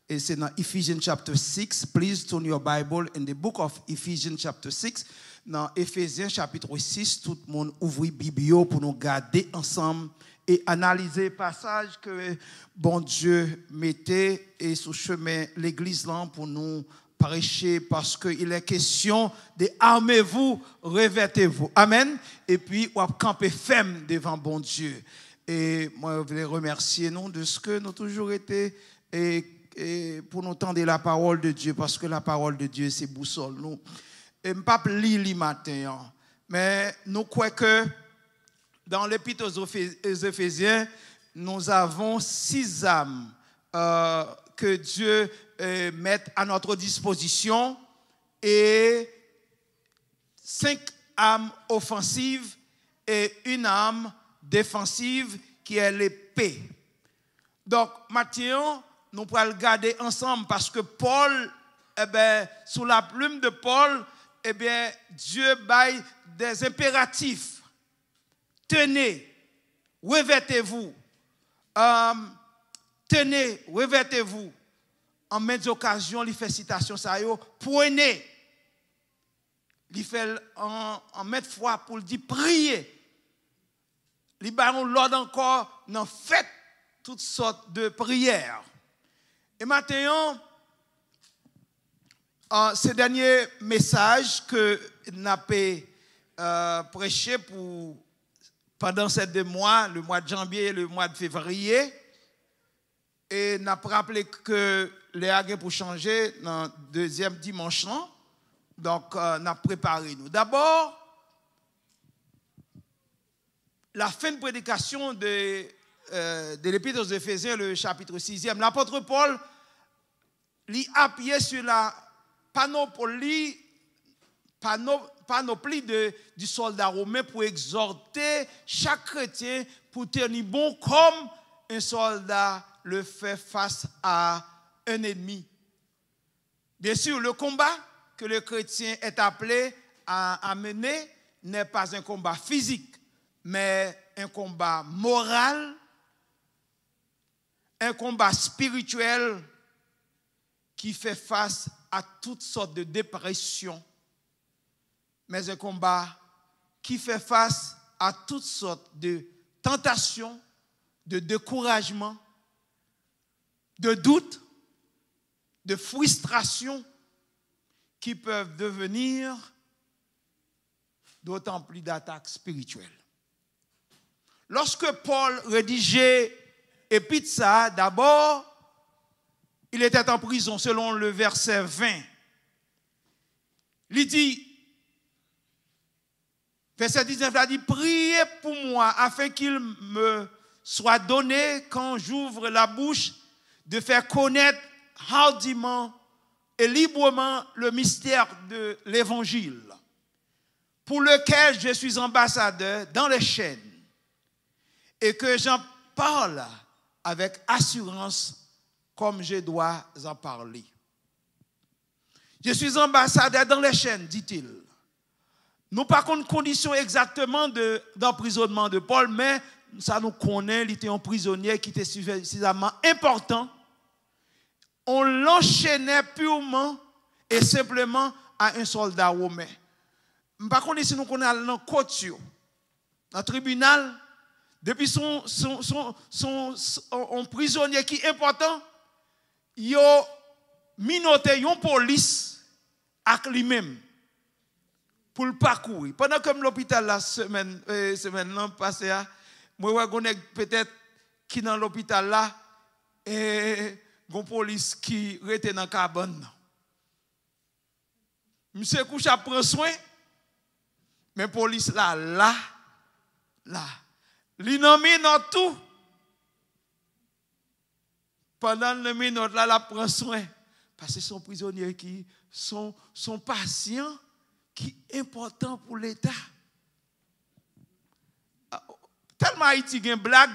et c'est dans Ephesians chapter 6. Please turn your Bible in the book of Ephesians chapter 6. Dans Éphésiens chapitre 6, tout le monde ouvre Bible pour nous garder ensemble et analyser le passage que bon Dieu mettait et sur chemin l'église là pour nous prêcher parce qu'il est question de armez-vous, revêtez-vous. Amen. Et puis, on va camper ferme devant bon Dieu. Et moi, je voulais remercier nous de ce que nous avons toujours été et pour nous tendre la parole de Dieu, parce que la parole de Dieu, c'est boussole. Nous, et je ne pas lire le matin, mais nous croyons que dans l'Épître aux Éphésiens, nous avons 6 âmes que Dieu met à notre disposition et 5 âmes offensives et 1 âme défensive qui est l'épée. Donc, maintenant, nous pourrons le garder ensemble parce que Paul, sous la plume de Paul, Dieu baille des impératifs. Tenez, revêtez-vous. Tenez, revêtez-vous. En maintes occasions, il fait citation ça yo, prenez. Il fait en maintes fois pour dire priez. Il baille l'ordre encore, non faites toutes sortes de prières. Et maintenant, ce dernier message que nous avons prêché pendant ces 2 mois, le mois de janvier et le mois de février, et nous avons rappelé que les aguets pour changer dans le 2e dimanche. Donc, nous avons préparé nous. D'abord, la fin de prédication de l'Épître aux Éphésiens, le chapitre 6e, l'apôtre Paul l'y appuyé sur la panoplie du soldat romain pour exhorter chaque chrétien pour tenir bon comme un soldat le fait face à un ennemi. Bien sûr, le combat que le chrétien est appelé à mener n'est pas un combat physique, mais un combat moral, un combat spirituel qui fait face à toutes sortes de dépressions, mais un combat qui fait face à toutes sortes de tentations, de découragement, de doutes, de frustrations qui peuvent devenir d'autant plus d'attaques spirituelles. Lorsque Paul rédigeait Épître ça, d'abord, il était en prison selon le verset 20. Il dit, verset 19, il a dit, priez pour moi afin qu'il me soit donné quand j'ouvre la bouche de faire connaître hardiment et librement le mystère de l'évangile, pour lequel je suis ambassadeur dans les chaînes, et que j'en parle avec assurance comme je dois en parler. Je suis ambassadeur dans les chaînes, dit-il. Nous pas connaissons condition exactement d'emprisonnement de Paul, mais ça nous connaît, il était un prisonnier qui était suffisamment important. On l'enchaînait purement et simplement à un soldat romain. Par contre, si nous connaissons dans le côte, dans le tribunal, depuis son prisonnier qui est important, il a minoté une police avec lui-même pour le parcourir. Pendant que l'hôpital la semaine passée, moi je peut-être qui dans l'hôpital là et une police qui était dans la cabane. Monsieur couche à prendre soin, mais police là. Li nan minute tout. Pendant le minute là, la prend soin. Parce que son prisonnier qui son patient qui est important pour l'État. Tellement Haïti a une blague.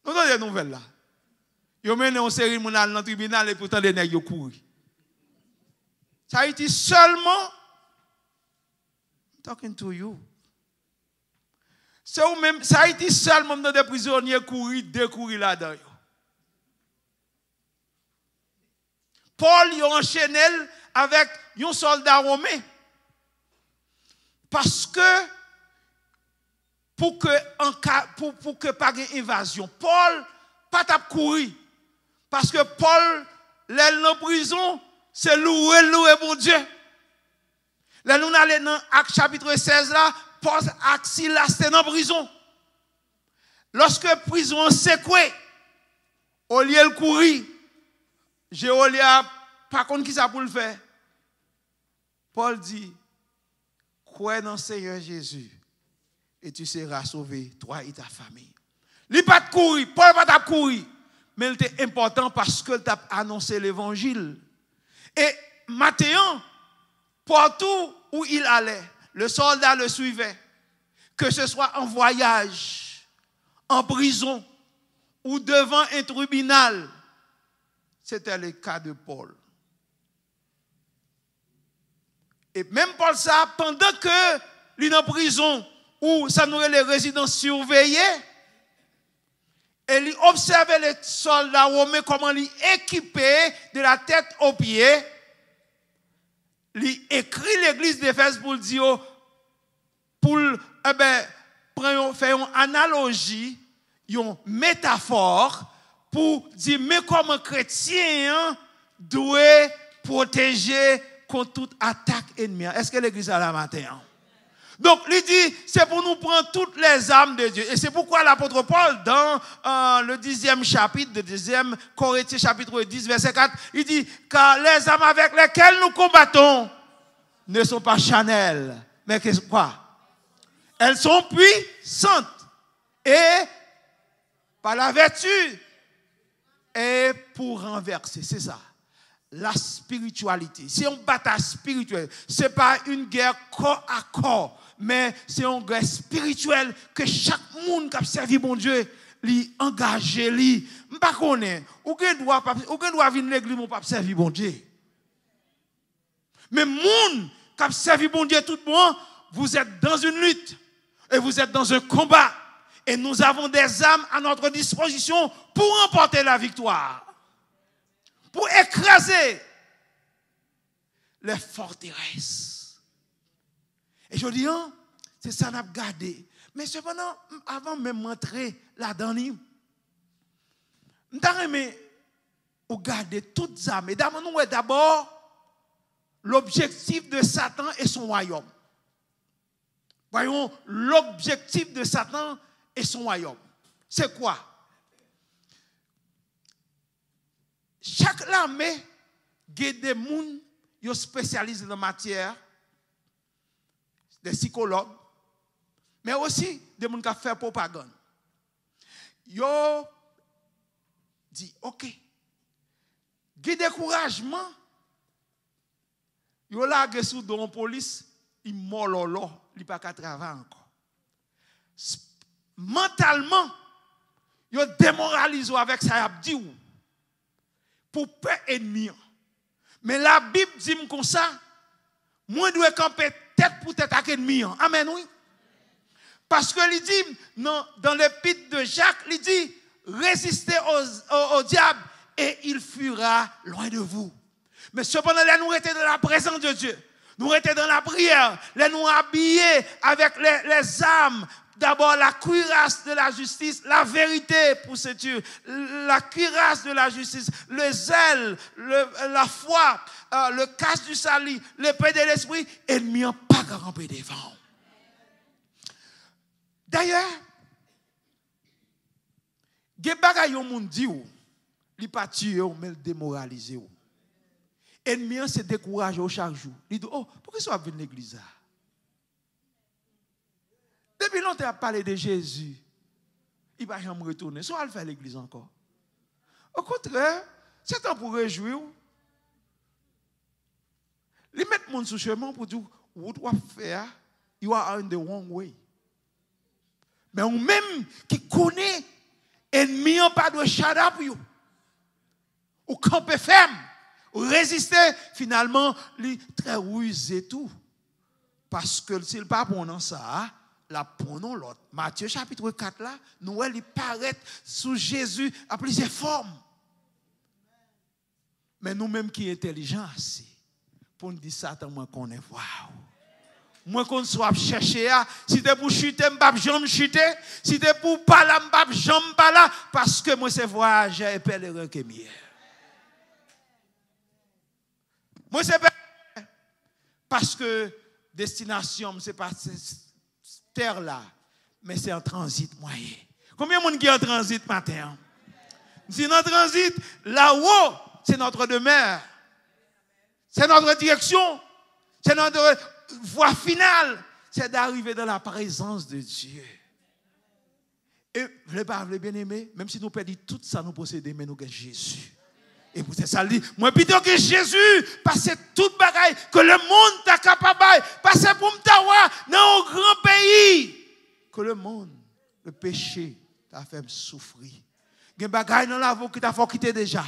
Nous avons des nouvelles là. Ils ont mené une série dans le tribunal et pourtant les nègres courent. Ça Haïti seulement. I'm talking to you. C'est ou même, ça a été seulement dans des prisonniers décourir là-dedans. Paul y a enchaîné avec un soldat romain. Parce que, pour que pas de invasion, Paul pas t'a courir. Parce que Paul l'aile dans prison, c'est louer bon Dieu. Là, nous allons dans Acte chapitre 16, là, Paul et Silas étaient dans prison. Lorsque la prison secouée, au lieu de courir, Géolia, par contre, qui ça pour le faire? Paul dit, crois dans le Seigneur Jésus et tu seras sauvé, toi et ta famille. Il n'a pas de courir, Paul n'a pas de courir. Mais il était important parce qu'il a annoncé l'évangile. Et maintenant, partout où il allait, le soldat le suivait. Que ce soit en voyage, en prison ou devant un tribunal. C'était le cas de Paul. Et même Paul, ça, pendant que il est en prison, où ça nous les résidents surveillés, et il observait les soldats romains, comment ils équipaient de la tête aux pieds. Il écrit l'église d'Éphèse pour dire, pour faire une analogie, une métaphore, pour dire, mais comme chrétien doit protéger contre toute attaque ennemie. Est-ce que l'église a la matin? Donc, il dit, c'est pour nous prendre toutes les armes de Dieu. Et c'est pourquoi l'apôtre Paul, dans le 10e chapitre, de 2e Corinthiens chapitre 10, verset 4, il dit, car les armes avec lesquelles nous combattons ne sont pas charnelles, mais quoi? Elles sont puissantes. Et par la vertu, et pour renverser, c'est ça. La spiritualité, c'est une bataille spirituelle. Ce n'est pas une guerre corps à corps, mais c'est une guerre spirituelle que chaque monde qui a servi mon Dieu, lui engagé, lui. Je ne sais pas connaître. Aucun doit venir l'église, mon pas servir mon Dieu. Mais monde qui a servi mon Dieu tout le monde, vous êtes dans une lutte et vous êtes dans un combat. Et nous avons des armes à notre disposition pour remporter la victoire. Pour écraser les forteresses. Et je dis, c'est ça qu'on a gardé. Mais cependant, avant même d'entrer là-dedans, nous avons gardé toutes les armes. Et d'abord, l'objectif de Satan et son royaume. Voyons, l'objectif de Satan et son royaume. C'est quoi? Chaque armée a des gens qui spécialisent dans la matière, des psychologues, mais aussi des gens qui font propagande. Ils disent, ok, il y a des découragements, ils ont lâché sous la police, ils mololo, ils ne peuvent pas travailler encore. Mentalement, ils ont démoralisé avec ça, ils ont dit, pour peur ennemi. Mais la Bible dit comme ça, moi je dois camper tête pour tête avec ennemi. Amen, oui. Parce que il dit, dans l'épître de Jacques, il dit, résistez au diable et il fuira loin de vous. Mais cependant, là, nous étions dans la présence de Dieu. Nous étions dans la prière. Là, nous habillés avec les âmes. D'abord, la cuirasse de la justice, la vérité pour se tuer, la cuirasse de la justice, le zèle, la foi, le casque du salut, l'épée de l'esprit, ennemi n'a pas qu'à ramper devant. D'ailleurs, il y a des gens qui disent, il ne pas tuer, mais il démoralise. Ennemi se décourage chaque jour. Il dit, oh, pourquoi ça va venir à l'église? Depuis longtemps, à parler de Jésus, il ne va jamais retourner. Soit il fait l'église encore. Au contraire, c'est temps pour réjouir. Il met mon sous chemin pour dire, what you faire, you are on the wrong way. Mais on même qui connaît, ennemi n'a pas de shut up, ou camper ferme, ou résister, finalement, il est très rusé tout. Parce que s'il n'est pas bon dans ça, la prenons l'autre. Matthieu chapitre 4 là, nous il paraît sous Jésus à plusieurs formes. Mais nous-mêmes qui sommes intelligents assez, pour nous dire Satan, moi qu'on est waouh. Moi qu'on soit chercher, si c'est pour chuter, je ne vais pas chuter. Si c'est pour parler, je ne vais pas parler. Parce que moi c'est voyageur et pèlerin que mieux. Moi, c'est pas parce que destination, ce n'est pas cette terre-là, mais c'est en transit moyen. Combien de monde qui est en transit matin? Si en transit, là-haut, c'est notre demeure. C'est notre direction. C'est notre voie finale. C'est d'arriver dans la présence de Dieu. Et vous ne bien aimé, même si nous perdons tout ça, nous possédons, mais nous avons Jésus. Et pour ça, dit, moi, plutôt que Jésus, passer toute bagaille, que le monde t'a capable, passer pour m'tawa dans un grand pays, que le monde, le péché, t'a fait souffrir. Il y a des bagailles dans la vie qui t'a fait quitter déjà.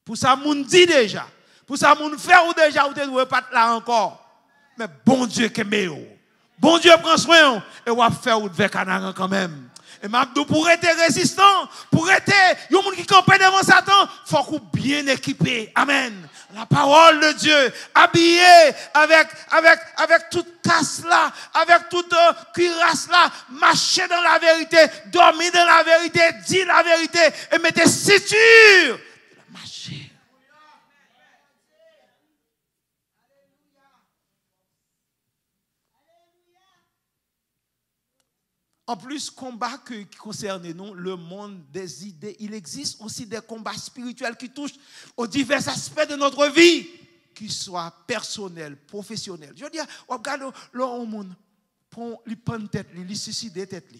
Pour ça, moun dit déjà. Pour ça, moun fait ou déjà, ou te doit pas là encore. Mais bon Dieu qui est bon Dieu prend soin, et on va faire ou de canaran quand même. Et Mabdou, pour être résistant, pour être un monde qui campe devant Satan, il faut qu'on bien équipé. Amen. La parole de Dieu, habillé avec toute casse là, avec toute cuirasse là, marcher dans la vérité, dormir dans la vérité, dire la vérité et mettre ceinture. Marcher. En plus, combat qui concerne nous, le monde des idées, il existe aussi des combats spirituels qui touchent aux divers aspects de notre vie, qu'ils soient personnels, professionnels. Je veux dire, on regarde le monde, il prend tête, il suicide tête.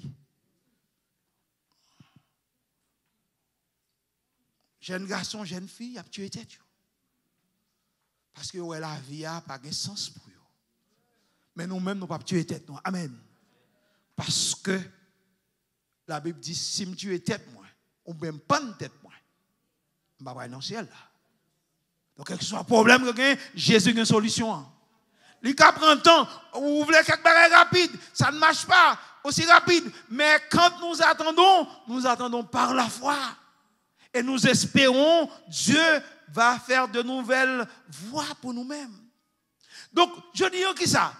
Jeune garçon, jeune fille, il a tué tête. Parce que la vie n'a pas de sens pour eux. Mais nous-mêmes, nous ne pouvons pas tuer tête. Amen. Parce que la Bible dit, si je tue tête, moi, ou même pas de tête, moi, je ne vais pas dans le ciel. Donc, quel que soit le problème, Jésus a une solution. Il prend le temps, vous voulez quelque chose rapide, ça ne marche pas aussi rapide. Mais quand nous attendons par la foi. Et nous espérons, Dieu va faire de nouvelles voies pour nous-mêmes. Donc, je dis qui ça?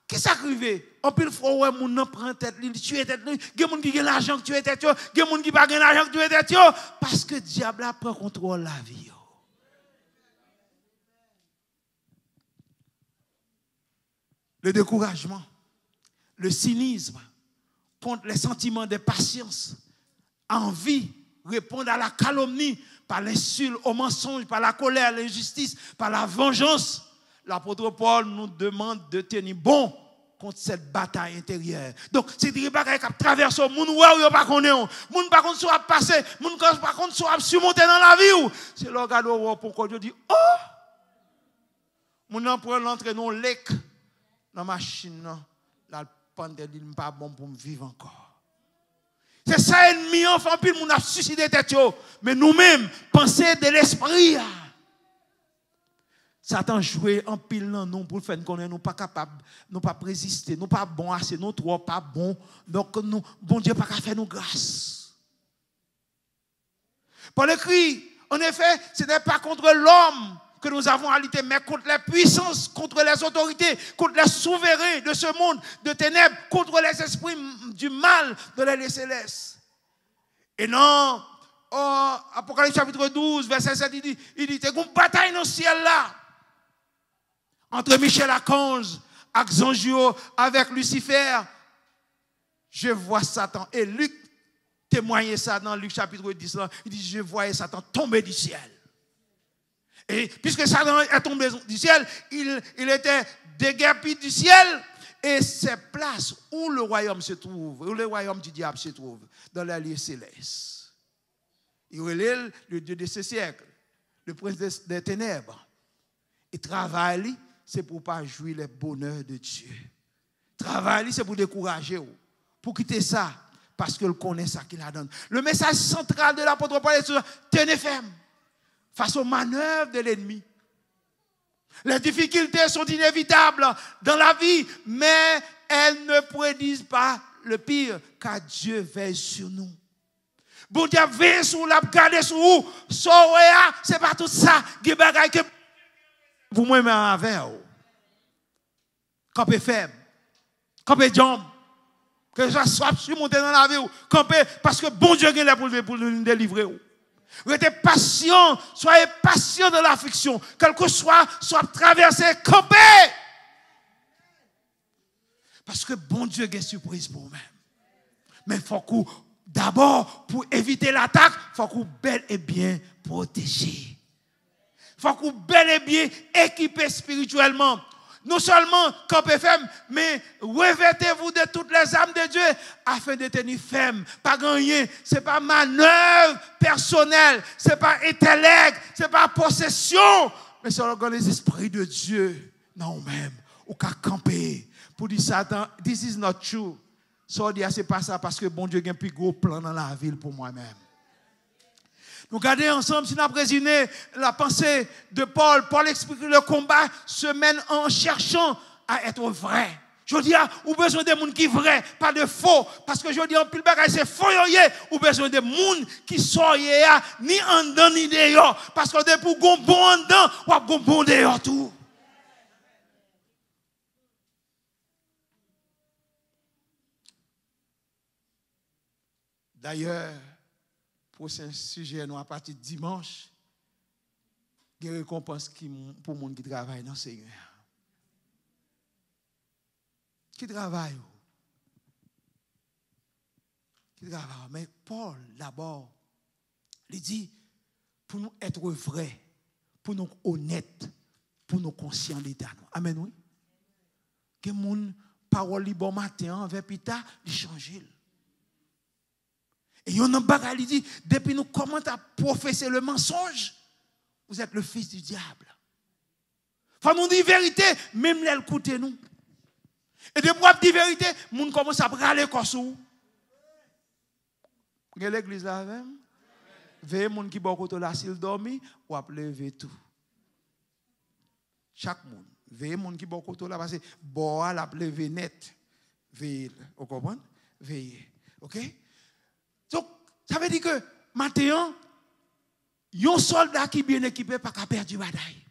Qui s'arrive? En pile fois, ouais, mon nom prend tête, il tue tête, il y a des gens qui ont l'argent qui tue tête, il y a des gens qui n'ont pas l'argent qui tue tête, parce que le diable a pris contrôle de la vie. Le découragement, le cynisme, contre les sentiments de patience, envie, répondre à la calomnie, par l'insulte, au mensonge, par la colère, l'injustice, par la vengeance. L'apôtre Paul nous demande de tenir bon contre cette bataille intérieure. Donc, c'est des bagailles qui traversent le monde, ou pas qu'on est, monde pas qu'on soit passé, monde pas qu'on soit surmonté dans la vie. C'est le regard pour Dieu dit, oh, mon pour l'entrer dans le lec, dans la machine, la pandémie n'est pas bon pour me vivre encore. C'est ça, ennemi, enfant, puis nous a suicidé tête. Mais nous-mêmes, penser de l'esprit. Satan jouait en pile dans nous pour faire qu'on n'est pas capable, nous pas résister, nous pas bon assez, nous trop pas bon. Donc, nous, bon Dieu, pas qu'à faire nous grâce. Paul écrit, en effet, ce n'est pas contre l'homme que nous avons à lutter, mais contre les puissances, contre les autorités, contre les souverains de ce monde de ténèbres, contre les esprits du mal de les célestes. Et non, Apocalypse chapitre 12, verset 7, il dit, il y a une bataille dans le ciel là, entre Michel Archange, Axangio, avec Lucifer. Je vois Satan. Et Luc témoignait ça dans Luc chapitre 10, là, il dit, je voyais Satan tomber du ciel. Et puisque Satan est tombé du ciel, il était déguerpi du ciel. Et c'est place où le royaume se trouve, où le royaume du diable se trouve, dans la lieu céleste. Il relève le Dieu de ce siècle, le prince des ténèbres. Et travail, c'est pour ne pas jouir le bonheur de Dieu. Travail, c'est pour décourager, pour quitter ça, parce qu'il connaît ça qu'il a donné. Le message central de l'apôtre Paul est tenez ferme face aux manœuvres de l'ennemi. Les difficultés sont inévitables dans la vie, mais elles ne prédisent pas le pire, car Dieu veille sur nous. Bon Dieu veille sur la garde sur vous. C'est pas tout ça qui bagaille que vous m'aimez avec. Campez ferme, campez jambe, que ça soit surmonté dans la vie, campez parce que bon Dieu est là pour nous délivrer. Restez patient, soyez patient dans l'affliction. Quel que soit traversé, campé. Parce que bon Dieu a une surprise pour vous-même. Mais il faut que, d'abord, pour éviter l'attaque, il faut que vous bel et bien protégé. Il faut que vous bel et bien équipé spirituellement. Non seulement campez ferme, mais revêtez-vous de toutes les âmes de Dieu afin de tenir ferme. Pas gagner, ce n'est pas manœuvre personnelle, ce n'est pas intellect, ce n'est pas possession, mais c'est les esprits de Dieu. Non, même, ou qu'à camper. Pour dire Satan, this is not true. Ça, c'est pas ça parce que bon Dieu a un plus gros plan dans la ville pour moi-même. Nous regardons ensemble, si nous avons résumé la pensée de Paul. Paul explique que le combat se mène en cherchant à être vrai. Je dis, ou besoin de gens qui sont vrais, pas de faux. Parce que je dis, en pile bagage, c'est faux, ou besoin de gens qui sont ni en dedans ni dehors. Parce que depuis qu'on bon en dedans, ou bon dehors tout. D'ailleurs, prochain sujet, nous à partir de dimanche, il y a des récompenses pour les gens qui travaillent dans le Seigneur. Qui travaille? Qui travaille? Mais Paul, d'abord, il dit, pour nous être vrais, pour nous honnêtes, pour nous conscients d'état. Amen, oui? Que mon parole bon matin, envers Pita, il change. Et il y a un bagage qui dit, depuis nous commençons à professer le mensonge, vous êtes le fils du diable. Il faut nous dire la vérité, même l'écouter nous. Et depuis qu'on dit la vérité, nous commençons à râler comme ça. Vous avez l'église là avec vous? Veillez les gens qui sont côté là, s'ils dorment, ou à lever tout. Chaque monde. Veillez les gens qui sont côté là, parce que bois la lever net. Veillez. Vous comprenez? Veillez. OK? Donc, ça veut dire que maintenant, un soldat qui est bien équipé pas qu'à perdre du bataille.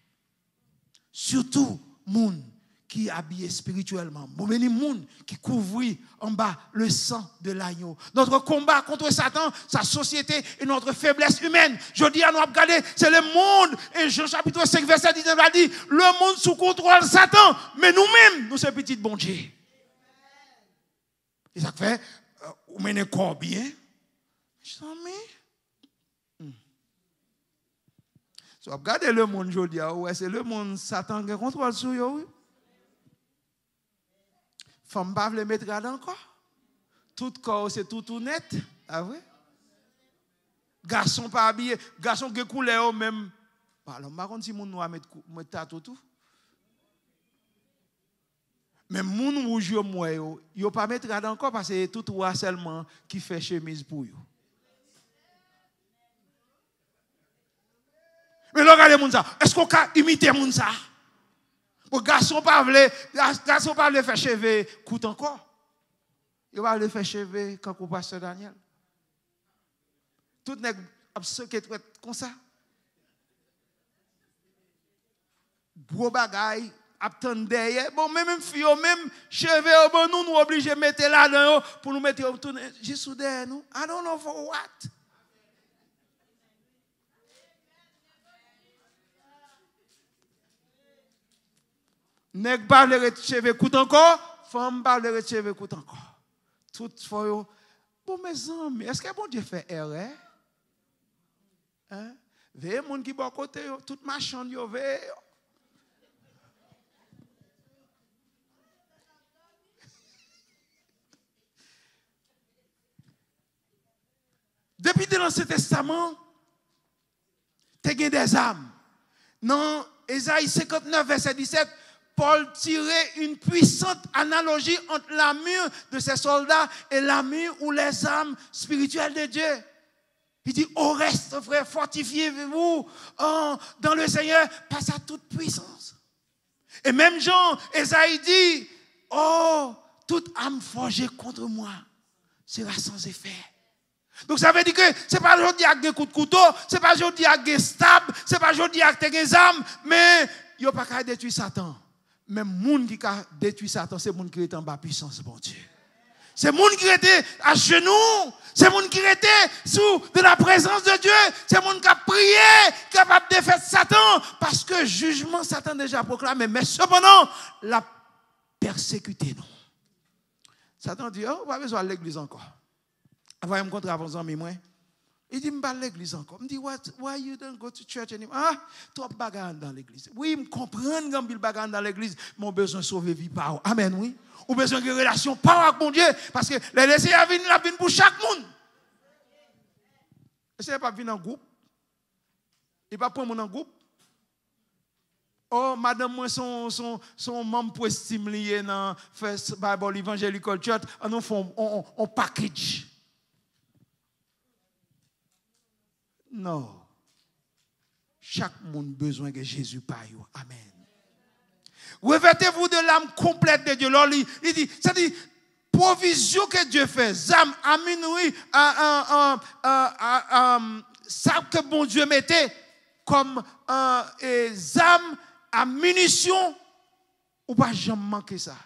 Surtout, les gens qui habillent spirituellement. Les gens qui couvrent en bas le sang de l'agneau. Notre combat contre Satan, sa société et notre faiblesse humaine. Je dis à nous regarder, c'est le monde. Et Jean chapitre 5, verset 19 a dit, le monde sous contrôle Satan, mais nous-mêmes, nous sommes petits bon Dieu. Et ça fait, vous menez un corps bien. So, regardez le monde aujourd'hui, c'est le monde Satan qui contrôle sur eux. Femme ne peut pas mettre là encore. Tout corps, c'est tout net. Ah oui? Garçon pas habillé, garçon qui couleur même. Alors, par contre, si mon noir mettre tatou tout. Mais mon rouge moi yo pas mettre là encore parce que tout roi seulement qui fait chemise pour yo. Mais regardez moun ça, est-ce qu'on peut imiter moun ça? Pour garçon pas veut faire cheveux coûte encore. Il va le faire cheveux quand on pasteur Daniel. Tout nèg absolument comme ça. Gros bagaille attendez bon même fille même cheveux bon nous obligés mettre là dedans pour nous mettre tourner juste soudain nous I don't know for what. Nèg pas le cheveux coûte encore, femme pas le cheveux coûte encore. Tout faut bon mes amis, est-ce que bon Dieu fait erreur? Hein? Veillez moun qui bon côté tout machin yo veille. Depuis dans l'Ancien Testament, tu as des âmes. Dans Ésaïe 59, verset 17, Paul tirait une puissante analogie entre l'armure de ses soldats et l'armure ou les âmes spirituelles de Dieu. Il dit, au reste, frère, fortifiez-vous dans le Seigneur par sa toute puissance. Et même Jean, Ésaïe dit, oh, toute âme forgée contre moi sera sans effet. Donc ça veut dire que ce n'est pas aujourd'hui avec des coups de couteau, ce n'est pas aujourd'hui avec des stabs, ce n'est pas aujourd'hui avec des armes, mais il n'y a pas qu'à détruire Satan. Même les gens qui ont détruit Satan, c'est les gens qui sont en bas puissance, bon Dieu. C'est les gens qui étaient à genoux, c'est les gens qui mettez sous de la présence de Dieu. C'est le monde qui a prié, capable de défaire Satan, parce que jugement, Satan déjà proclamé. Mais cependant, la persécuté, non. Satan dit, oh, on va besoin de l'église encore. Avant, il me rencontre avant un moi. Il dit, je ne vais pas à l'église encore. Il me dit, why you don't go to church anymore? Ah, trop de bagarre dans l'église. Oui, je comprends quand il bagarre dans l'église, mon besoin de sauver vie par. Amen, oui. Ou besoin de relation par avec mon Dieu. Parce que les laisser à venir, la venir pour chaque monde. Et c'est pas venir en groupe. Il pas prendre en groupe. Oh, madame, moi, son membre pour estimer dans First Bible Evangelical Church, nous font on package. Non. Chaque monde a besoin de Jésus par vous. Amen. Revêtez-vous de l'âme complète de Dieu. Alors, il dit, c'est-à-dire, provision que Dieu fait, zam, aminoui, ça que bon Dieu mettait comme zam, à munitions, ou pas jamais manquer ça.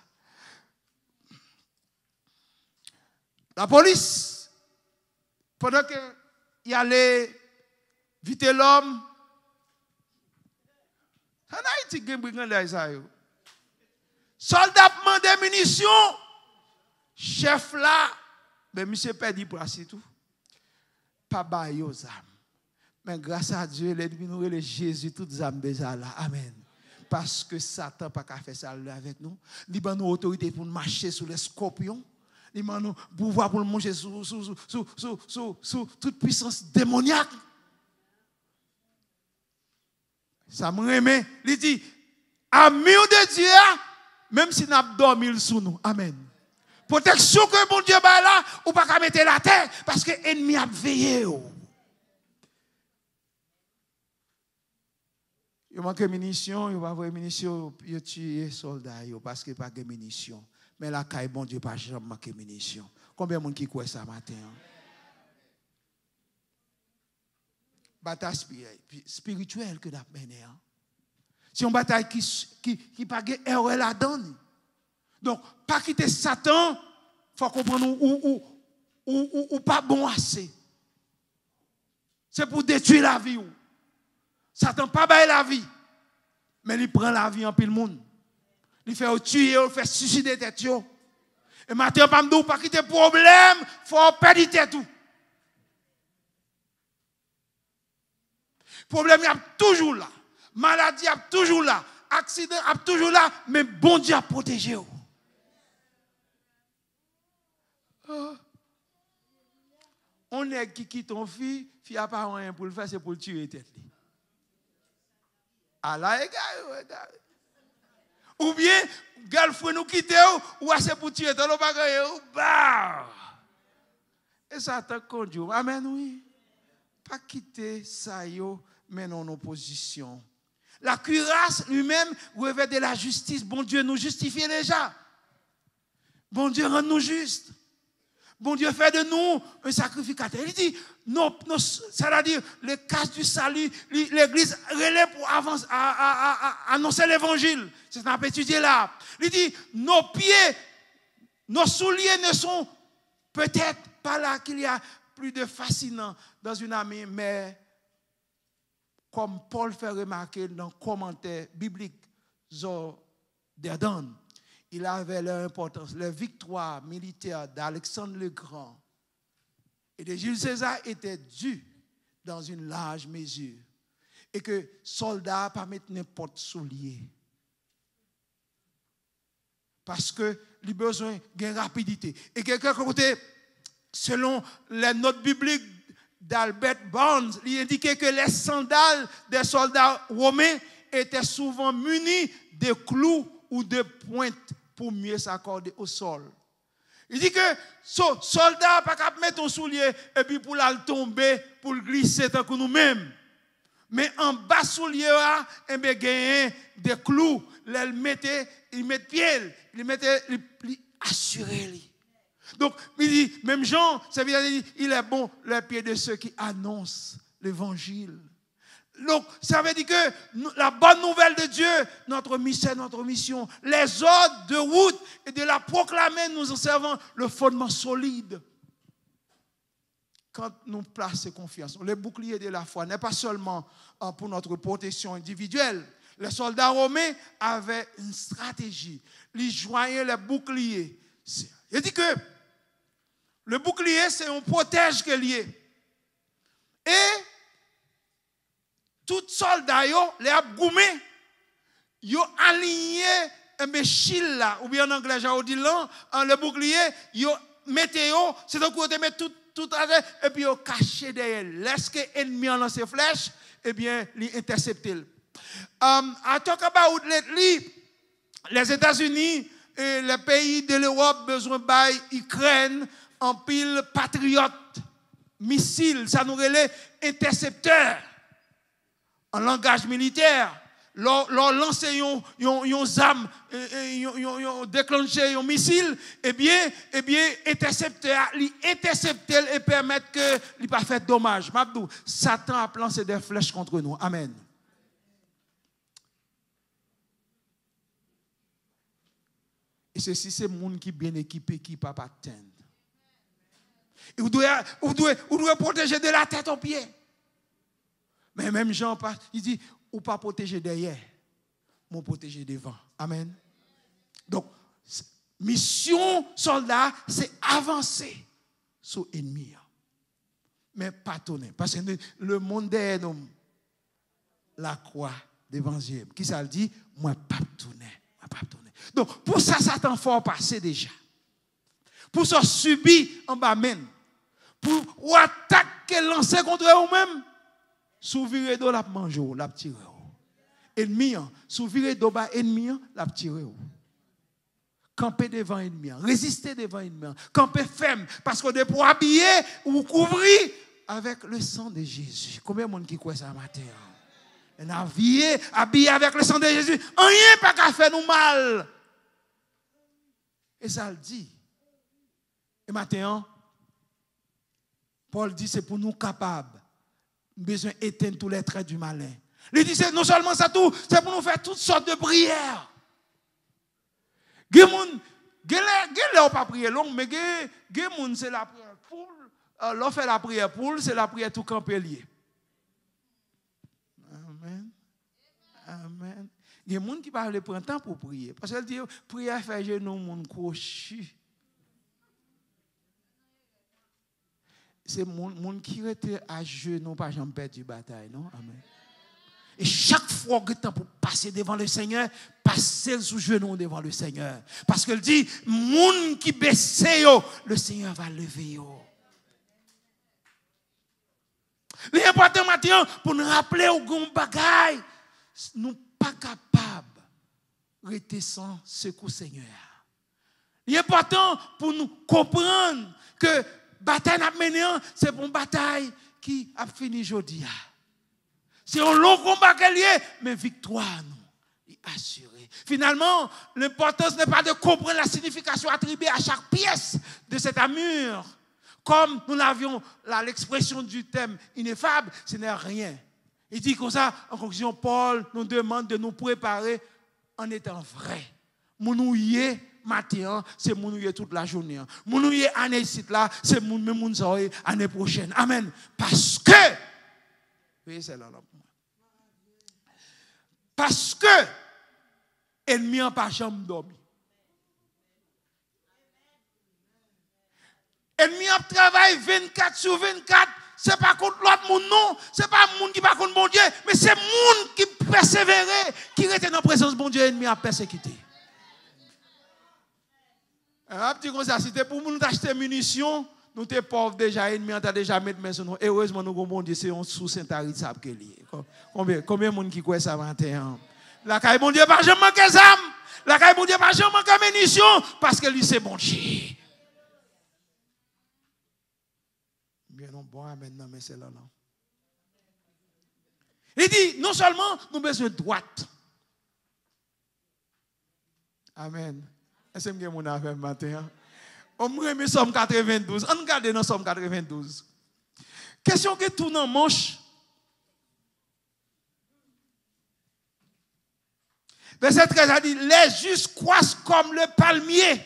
La police, pendant qu'il allait vite l'homme, en Haïti, il y a un brigand. Soldat demande des munitions, chef là, mais monsieur perdu place et tout. Pas bail aux âmes. Mais grâce à Dieu, nous Jésus, toutes âmes déjà là. Amen. Parce que Satan n'a pas qu'à faire ça avec nous. Il a nous autorité pour marcher sur les scorpions. Il a nous pouvoir pour manger sous toute puissance démoniaque. Ça me remet. Il dit, amis de Dieu, même si nous avons dormi sous nous. Amen. Protection que mon Dieu va là, ou pas qu'à mettre la terre, parce que l'ennemi a veillé. Il manque de munitions, il va avoir des munitions, il tue les soldats, parce qu'il n'y a pas de munitions. Mais la caille, bon Dieu, pas jamais manquer de munitions. Combien de monde qui croit ça matin? Bataille spirituelle que nous avons menée. C'est une bataille qui pas de erreur la donne. Donc, pas quitter Satan, il faut comprendre ou pas bon assez. C'est pour détruire la vie. Satan pas bailler la vie, mais il prend la vie en pile monde. Il fait tuer, il fait suicider tête. Et maintenant, pas me dire pas quitter problème, faut perdre tête tout. Problème est toujours là. Maladie est toujours là. Accident est toujours là. Mais bon Dieu a protégé. On est qui quitte ton fille, fille n'a pas rien pour le faire, c'est pour le tuer tête. À la égale. Ou bien, galfoué nous quitter, ou c'est pour tuer dans le bagage. Bah! Et ça t'a conduit. Amen, oui. Pas quitter ça, mais non en opposition. La cuirasse lui-même revêt de la justice. Bon Dieu nous justifie déjà. Bon Dieu rend nous justes. Bon Dieu fait de nous un sacrificateur. Il dit, c'est-à-dire, le cas du salut, l'église relève pour avancer, annoncer l'évangile. C'est ce qu'on a étudié là. Il dit, nos pieds, nos souliers ne sont peut-être pas là qu'il y a plus de fascinant dans une armée, mais comme Paul fait remarquer dans le commentaire biblique d'Erdon, il avait l'importance, la victoire militaire d'Alexandre le Grand et de Jules César était due dans une large mesure. Et que soldats pas mettre n'importe soulier. Parce que il a besoin de rapidité. Et quelque côté, selon les notes bibliques d'Albert Barnes, il indiquait que les sandales des soldats romains étaient souvent munis de clous ou de pointes pour mieux s'accorder au sol. Il dit que soldat pas capable mettre un soulier et puis pour la tomber, pour le glisser tant que nous-mêmes. Mais en bas soulier il gagné des clous, il mettait pied, il mettait assuré. Donc il dit même Jean, ça veut dire il est bon le pied de ceux qui annoncent l'évangile. Donc, ça veut dire que la bonne nouvelle de Dieu, notre mission, les ordres de route et de la proclamer, nous en servons le fondement solide. quand nous plaçons confiance. Le bouclier de la foi n'est pas seulement pour notre protection individuelle. Les soldats romains avaient une stratégie. Ils joignaient les boucliers. Il dit que le bouclier, c'est un protège que lié. Et tout soldat, les abgoumés, ils ont aligné un shield là, ou bien en anglais, j'ai dit là, le bouclier, ils ont mettez c'est donc vous mettez tout et puis ils ont caché derrière. Lorsque l'ennemi a lancé flèche, eh bien, il intercepte. I talk about lately, les États-Unis et les pays de l'Europe besoin de l'Ukraine en pile patriote, missiles, ça nous relève intercepteurs en langage militaire. Leur lancer une arme, déclencher un missile, eh bien, intercepteur et permettre que il pas fait dommage. Mabdou, Satan a lancé des flèches contre nous. Amen. Et ceci, c'est le monde qui est bien équipé, qui ne peut pas atteindre. Et vous devez protéger de la tête aux pieds. Mais même Jean, il dit, ou pas protéger derrière, mais protéger devant. Amen. Donc, mission soldat, c'est avancer sur l'ennemi. Mais pas tourner. Parce que le monde derrière nous, la croix d'évangile. Qui ça le dit? Moi, pas tourner. Donc, pour ça, Satan fort passer déjà. Pour ça, subir en bas même. Pour attaquer, lancer contre eux-mêmes. Sous virer d'eau, la manger, la tirer. Ennemi, sous virer d'eau, ennemi, la tirer. Camper devant ennemi, résister devant ennemi, camper ferme, parce qu'on est pour habiller ou couvrir avec le sang de Jésus. Combien de monde qui croit ça matin? On a habillé avec le sang de Jésus, rien pas qu'à faire nous mal. Et ça le dit. Et maintenant, Paul dit c'est pour nous capables, besoin d'éteindre tous les traits du malin. Il dit c'est non seulement ça tout, c'est pour nous faire toutes sortes de prières. Gen pas prier long, mais gen c'est la prière pour l'on fait la prière pour, c'est la prière tout camper lié. Amen. Amen. Il y a des gens qui parlent prendre temps pour prier. Parce qu'elle dit, prière fait genou, mon crochu. C'est les gens qui étaient à genoux, pas jamais perdu bataille, non? Amen. Et chaque fois que tu pour passer devant le Seigneur, passer sous genou devant le Seigneur. Parce qu'elle dit, les gens qui baissent, le Seigneur va lever. L'important maintenant, pour nous rappeler au grand bagaille, nous ne sommes pas capables de rester sans secours Seigneur. L'important pour nous comprendre que la bataille n'a mené, c'est pour une bataille qui a fini aujourd'hui. C'est un long combat qu'elle est, mais victoire nous est assurée. Finalement, l'importance n'est pas de comprendre la signification attribuée à chaque pièce de cette armure. Comme nous l'avions l'expression du thème ineffable, ce n'est rien. Il dit comme ça, en conclusion, Paul nous demande de nous préparer en étant vrai. Nous y est matin, c'est nous y est toute la journée. Nous y est année ici là, c'est nous y année prochaine. Amen. Parce que, oui, c'est là. Parce que, l'ennemi n'a pas jamais dormi. L'ennemi a travaillé 24 sur 24. Ce n'est pas contre l'autre monde, non. Ce n'est pas le monde qui va contre bon Dieu, mais c'est le monde qui persévère, qui reste dans la présence de bon Dieu, l'ennemi a persécuté. Un petit comme ça, si c'était pour nous acheter munitions, nous sommes pauvres déjà, l'ennemi a déjà mis main sur nous. Heureusement, nous avons bon Dieu, c'est un sous Saint-Arit, combien de monde qui croit ça matin? La caille bon Dieu, pas jamais manquer ça. La caille bon Dieu, pas jamais manquer munitions, parce que lui, c'est bon Dieu. Bien non, bon, maintenant, mais c'est là, non. Il dit, non seulement nous avons besoin de droite. Amen. Est-ce que vous avez fait matin? On me remet Somme 92. On regarde dans Somme 92. Question que tout dans manche. Verset 13 a dit, les justes croissent comme le palmier.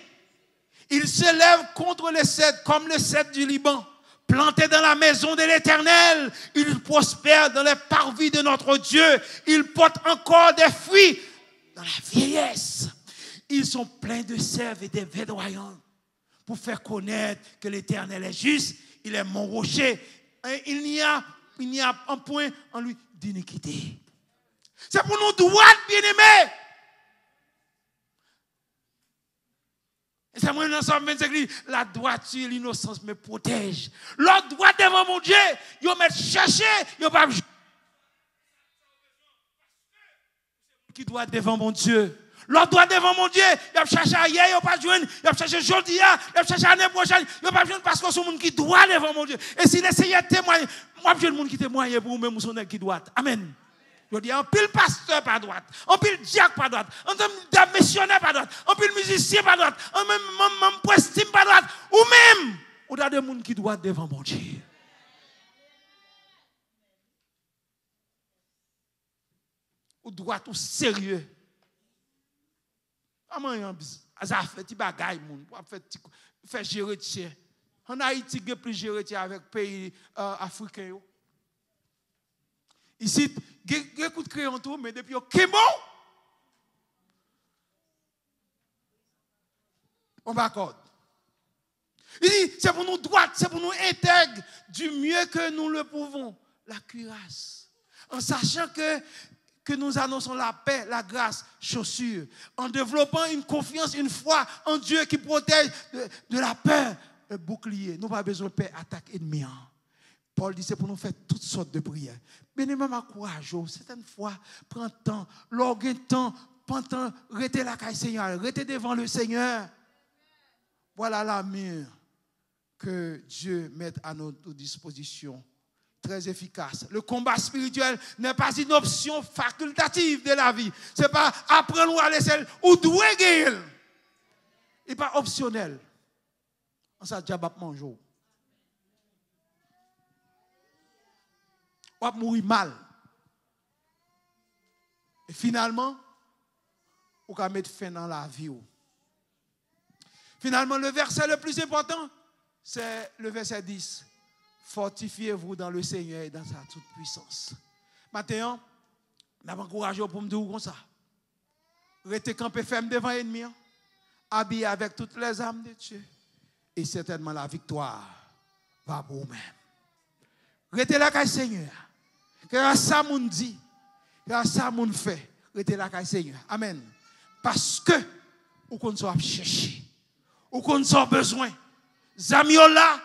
Ils se lèvent contre les cèdres, comme le cèdre du Liban. plantés dans la maison de l'Éternel, ils prospèrent dans les parvis de notre Dieu. Ils portent encore des fruits dans la vieillesse. Ils sont pleins de sève et de verdoyants pour faire connaître que l'Éternel est juste. Il est mon rocher. Et il n'y a un point en lui d'iniquité. C'est pour nous droits, bien-aimés. Et c'est moi dans Somme 25, la droiture, l'innocence me protège. L'autre droit devant mon Dieu, ils me chercher, ils pas qui doit devant mon Dieu. L'autre droit devant mon Dieu, il a cherché hier, il pas joindre, il a cherché aujourd'hui, il a cherché l'année prochaine, il pas joindre parce que c'est monde qui doit devant mon Dieu. Et s'il essaye de témoigner, moi je le monde qui témoigne pour vous-même, son qui doit. Amen. Je dis, un pile pasteur par droite, un pile diacre par droite, un pile missionnaire par droite, un pile musicien par droite, un même prestime par droite, ou même, on a des gens qui doivent devant mon Dieu. Ou droit ou sérieux. Comment ça fait des bagailles, pour faire gérer tien. En Haïti, il y a plus gérer avec pays africains. Ici, il y a beaucoup de crayon tout, mais depuis qu'il est bon, on va accorder. Il dit, c'est pour nous droite, c'est pour nous intègres, du mieux que nous le pouvons, la cuirasse. En sachant que nous annonçons la paix, la grâce, chaussure, en développant une confiance, une foi en Dieu qui protège de la peur, le bouclier. Nous n'avons pas besoin de paix, attaque ennemie. Paul dit, c'est pour nous faire toutes sortes de prières. Bien-aimé, m'encourage, certaines fois, prends temps, l'orgue temps, prends temps, restez la caille Seigneur, restez devant le Seigneur. Voilà la main que Dieu met à notre disposition. Très efficace. Le combat spirituel n'est pas une option facultative de la vie. Ce n'est pas apprendre à laisser ou douer gagner. Il n'est pas optionnel. On s'est déjà manger. On va mourir mal. Et finalement, on va mettre fin dans la vie. Finalement, le verset le plus important, c'est le verset 10. Fortifiez-vous dans le Seigneur et dans sa toute puissance. Maintenant, je m'encourage pour me dire comme ça. Restez campé ferme devant l'ennemi, habillé avec toutes les âmes de Dieu. Et certainement la victoire va pour vous-même. Restez là, qu'est Seigneur. Que ça moun dit, que ça moun fait. Restez là, qu'est Seigneur. Amen. Parce que, ou qu'on soit cherché, ou qu'on soit besoin. Zamio là,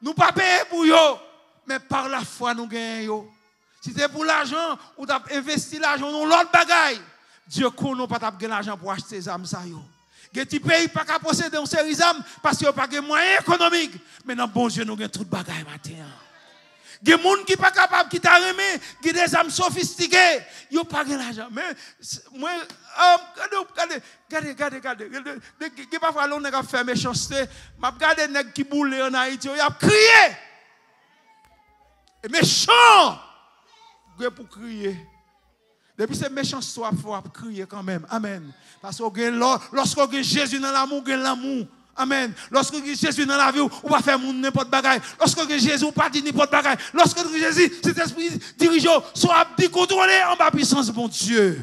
nous pas payer pour eux, mais par la foi nous gagnons. Si c'est pour l'argent, ou t'as investi l'argent dans l'autre bagaille, Dieu connaît pas gagner l'argent pour acheter ces âmes ça yo. Que tu payes pas qu'à posséder une série d'âmes parce qu'il n'y a pas de moyens économiques. Mais dans bon Dieu nous gagnons tout bagaille matin. Il y a des gens qui ne sont pas capables, qui t'ont remis, qui ont des âmes sophistiquées. Ils n'ont pas gagné l'argent. Mais moi, regardez. Parfois, on a fait méchanceté. Je regarde les gens qui boulent en Haïti. Ils ont crié. Et méchant. Pour crier. Depuis ces méchancetés, il faut crier quand même. Amen. Parce que lorsqu'on a Jésus dans l'amour, on a l'amour. Amen. Lorsque Jésus dans la vie, on va faire n'importe bagaille. Lorsque Jésus, on pas dit n'importe bagaille. Lorsque Jésus, cet esprit dirigeant, soit contrôlé en bas puissance, bon Dieu.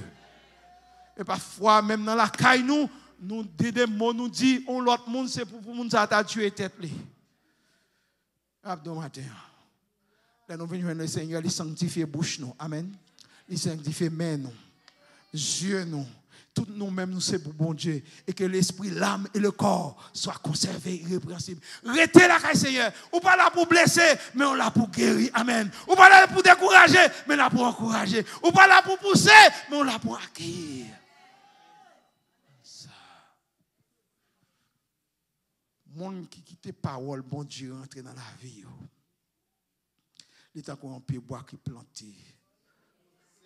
Et parfois, même dans la caille, nous disons des mots, nous disons, on l'autre monde, c'est pour nous ça tuer tête. Abdou matin. Là, nous venons le Seigneur, il sanctifie bouche nous. Amen. Il sanctifie main nous. Yeux nous. Tout nous-mêmes, nous sommes pour bon Dieu. Et que l'esprit, l'âme et le corps soient conservés, irrépréhensibles. Restez là, Seigneur. Ou pas là pour blesser, mais on là pour guérir. Amen. Ou pas là pour décourager, mais là pour encourager. Ou pas là pour pousser, mais on là pour accueillir. Ça. Monde qui quitte parole, bon Dieu, rentre dans la vie. L'état qu'on peut boire qui planté,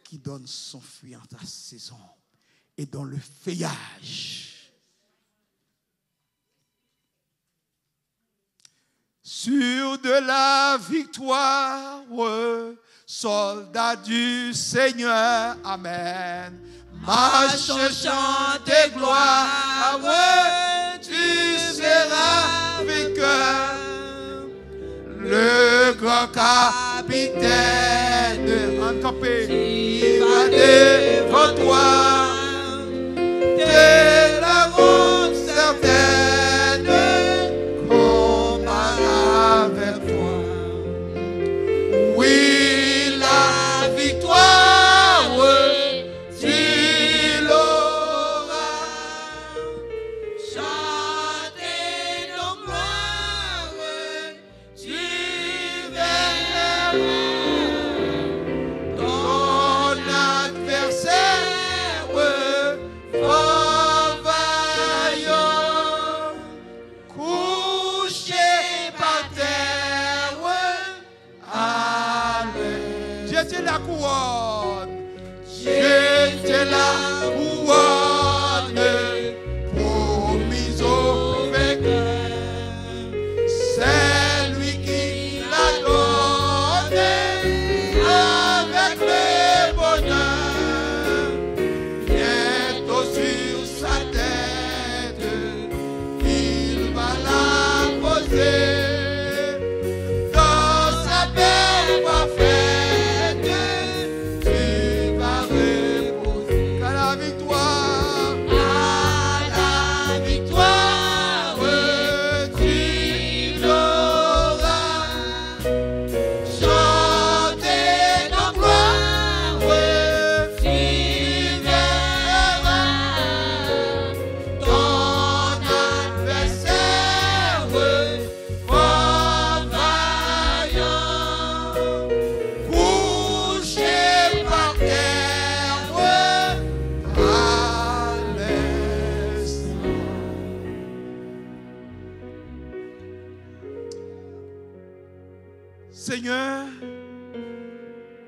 qui donne son fruit en ta saison. Et dans le feuillage. Sur de la victoire, soldat du Seigneur, amen. Marche, chante de gloire, tu seras vainqueur. le grand capitaine, handicapé, qui va devant toi, te la rendre certaine, combat avec toi. Oui, la victoire, tu l'auras. Chantez nos gloires, tu verras ton adversaire fort vaillant, couché par terre à l'aise. Dieu te la couronne, Dieu te la couronne, promise au vainqueur. C'est lui qui la donne avec le bonheur. Bientôt sur sa tête, il va la poser. Dans sa paix parfaite, tu vas reposer. Qu'à la victoire, tu l'auras. Chantez nos gloires, tu verras ton adversaire fort vaillant, couché par terre à l'instant. Seigneur,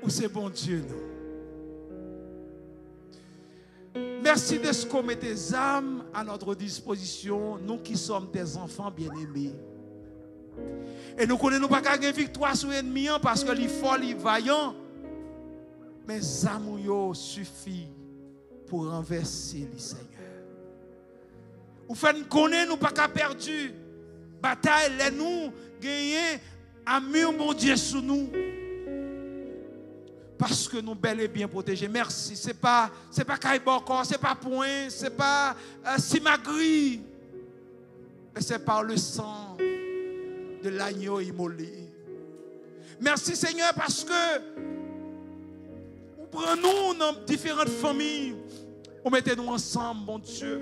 où c'est bon Dieu, nous. Merci de ce qu'on met des âmes à notre disposition, nous qui sommes des enfants bien-aimés. Et nous connaissons pas qu'à gagner victoire sur l'ennemi parce que les fort, les vaillants. Mais âmes suffit pour renverser les Seigneur. Ou fait nous connaître nous pas qu'à perdu bataille, les nous gagner amour mon Dieu sous nous. Parce que nous bel et bien protégés. Merci. C'est pas Kaiboko, c'est pas Point, c'est pas Simagri. Mais c'est par le sang de l'agneau immolé. Merci Seigneur parce que vous prenez-nous dans différentes familles. Vous mettez-nous ensemble, mon Dieu.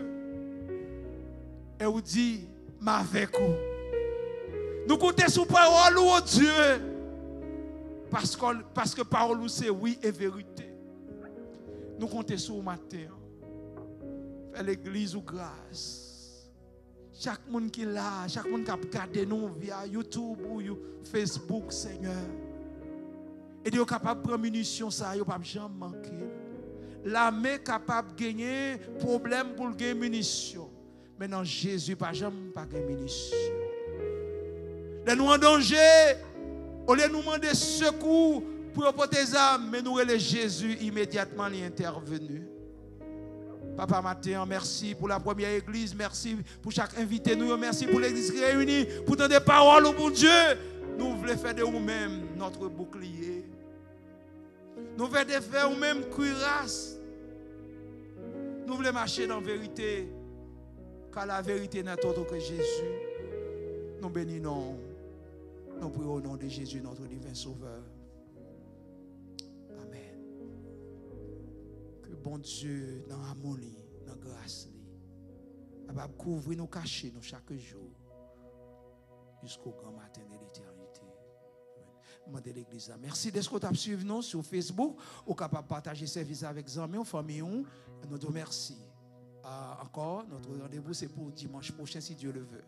Et vous dites, mais avec vous. Nous comptons sur parole, oh Dieu. Parce que parole, c'est oui et vérité. Nous comptons sur le matin. Fais l'église ou grâce. Chaque monde qui est là, chaque monde qui a regardé nous via YouTube ou Facebook, Seigneur. Et Dieu est capable de prendre munitions, ça, il ne peut jamais manquer. L'armée est capable de gagner problème pour gagner munitions. Mais non, Jésus pas jamais pas gagner munitions. Les nous en danger, au lieu de nous demander secours pour porter des âmes, mais nous relève Jésus immédiatement il est intervenu. Papa matin, merci pour la première église, merci pour chaque invité, nous merci pour l'église réunie, pour donner des paroles au bon Dieu. Nous voulons faire de nous-mêmes notre bouclier. Nous voulons faire nous-mêmes cuirasse. Nous voulons marcher dans la vérité, car la vérité n'est autre que Jésus. Nous bénissons. Nous prions au nom de Jésus, notre divin Sauveur. Amen. Que bon Dieu, dans l'harmonie, dans la grâce, va couvrir nous, cacher nous chaque jour, jusqu'au grand matin de l'éternité. Demandez l'église. Merci de ce que tu as suivi nous sur Facebook, ou capable de partager service avec les amis, famille. Nous te remercions. Encore, notre rendez-vous, c'est pour dimanche prochain, si Dieu le veut.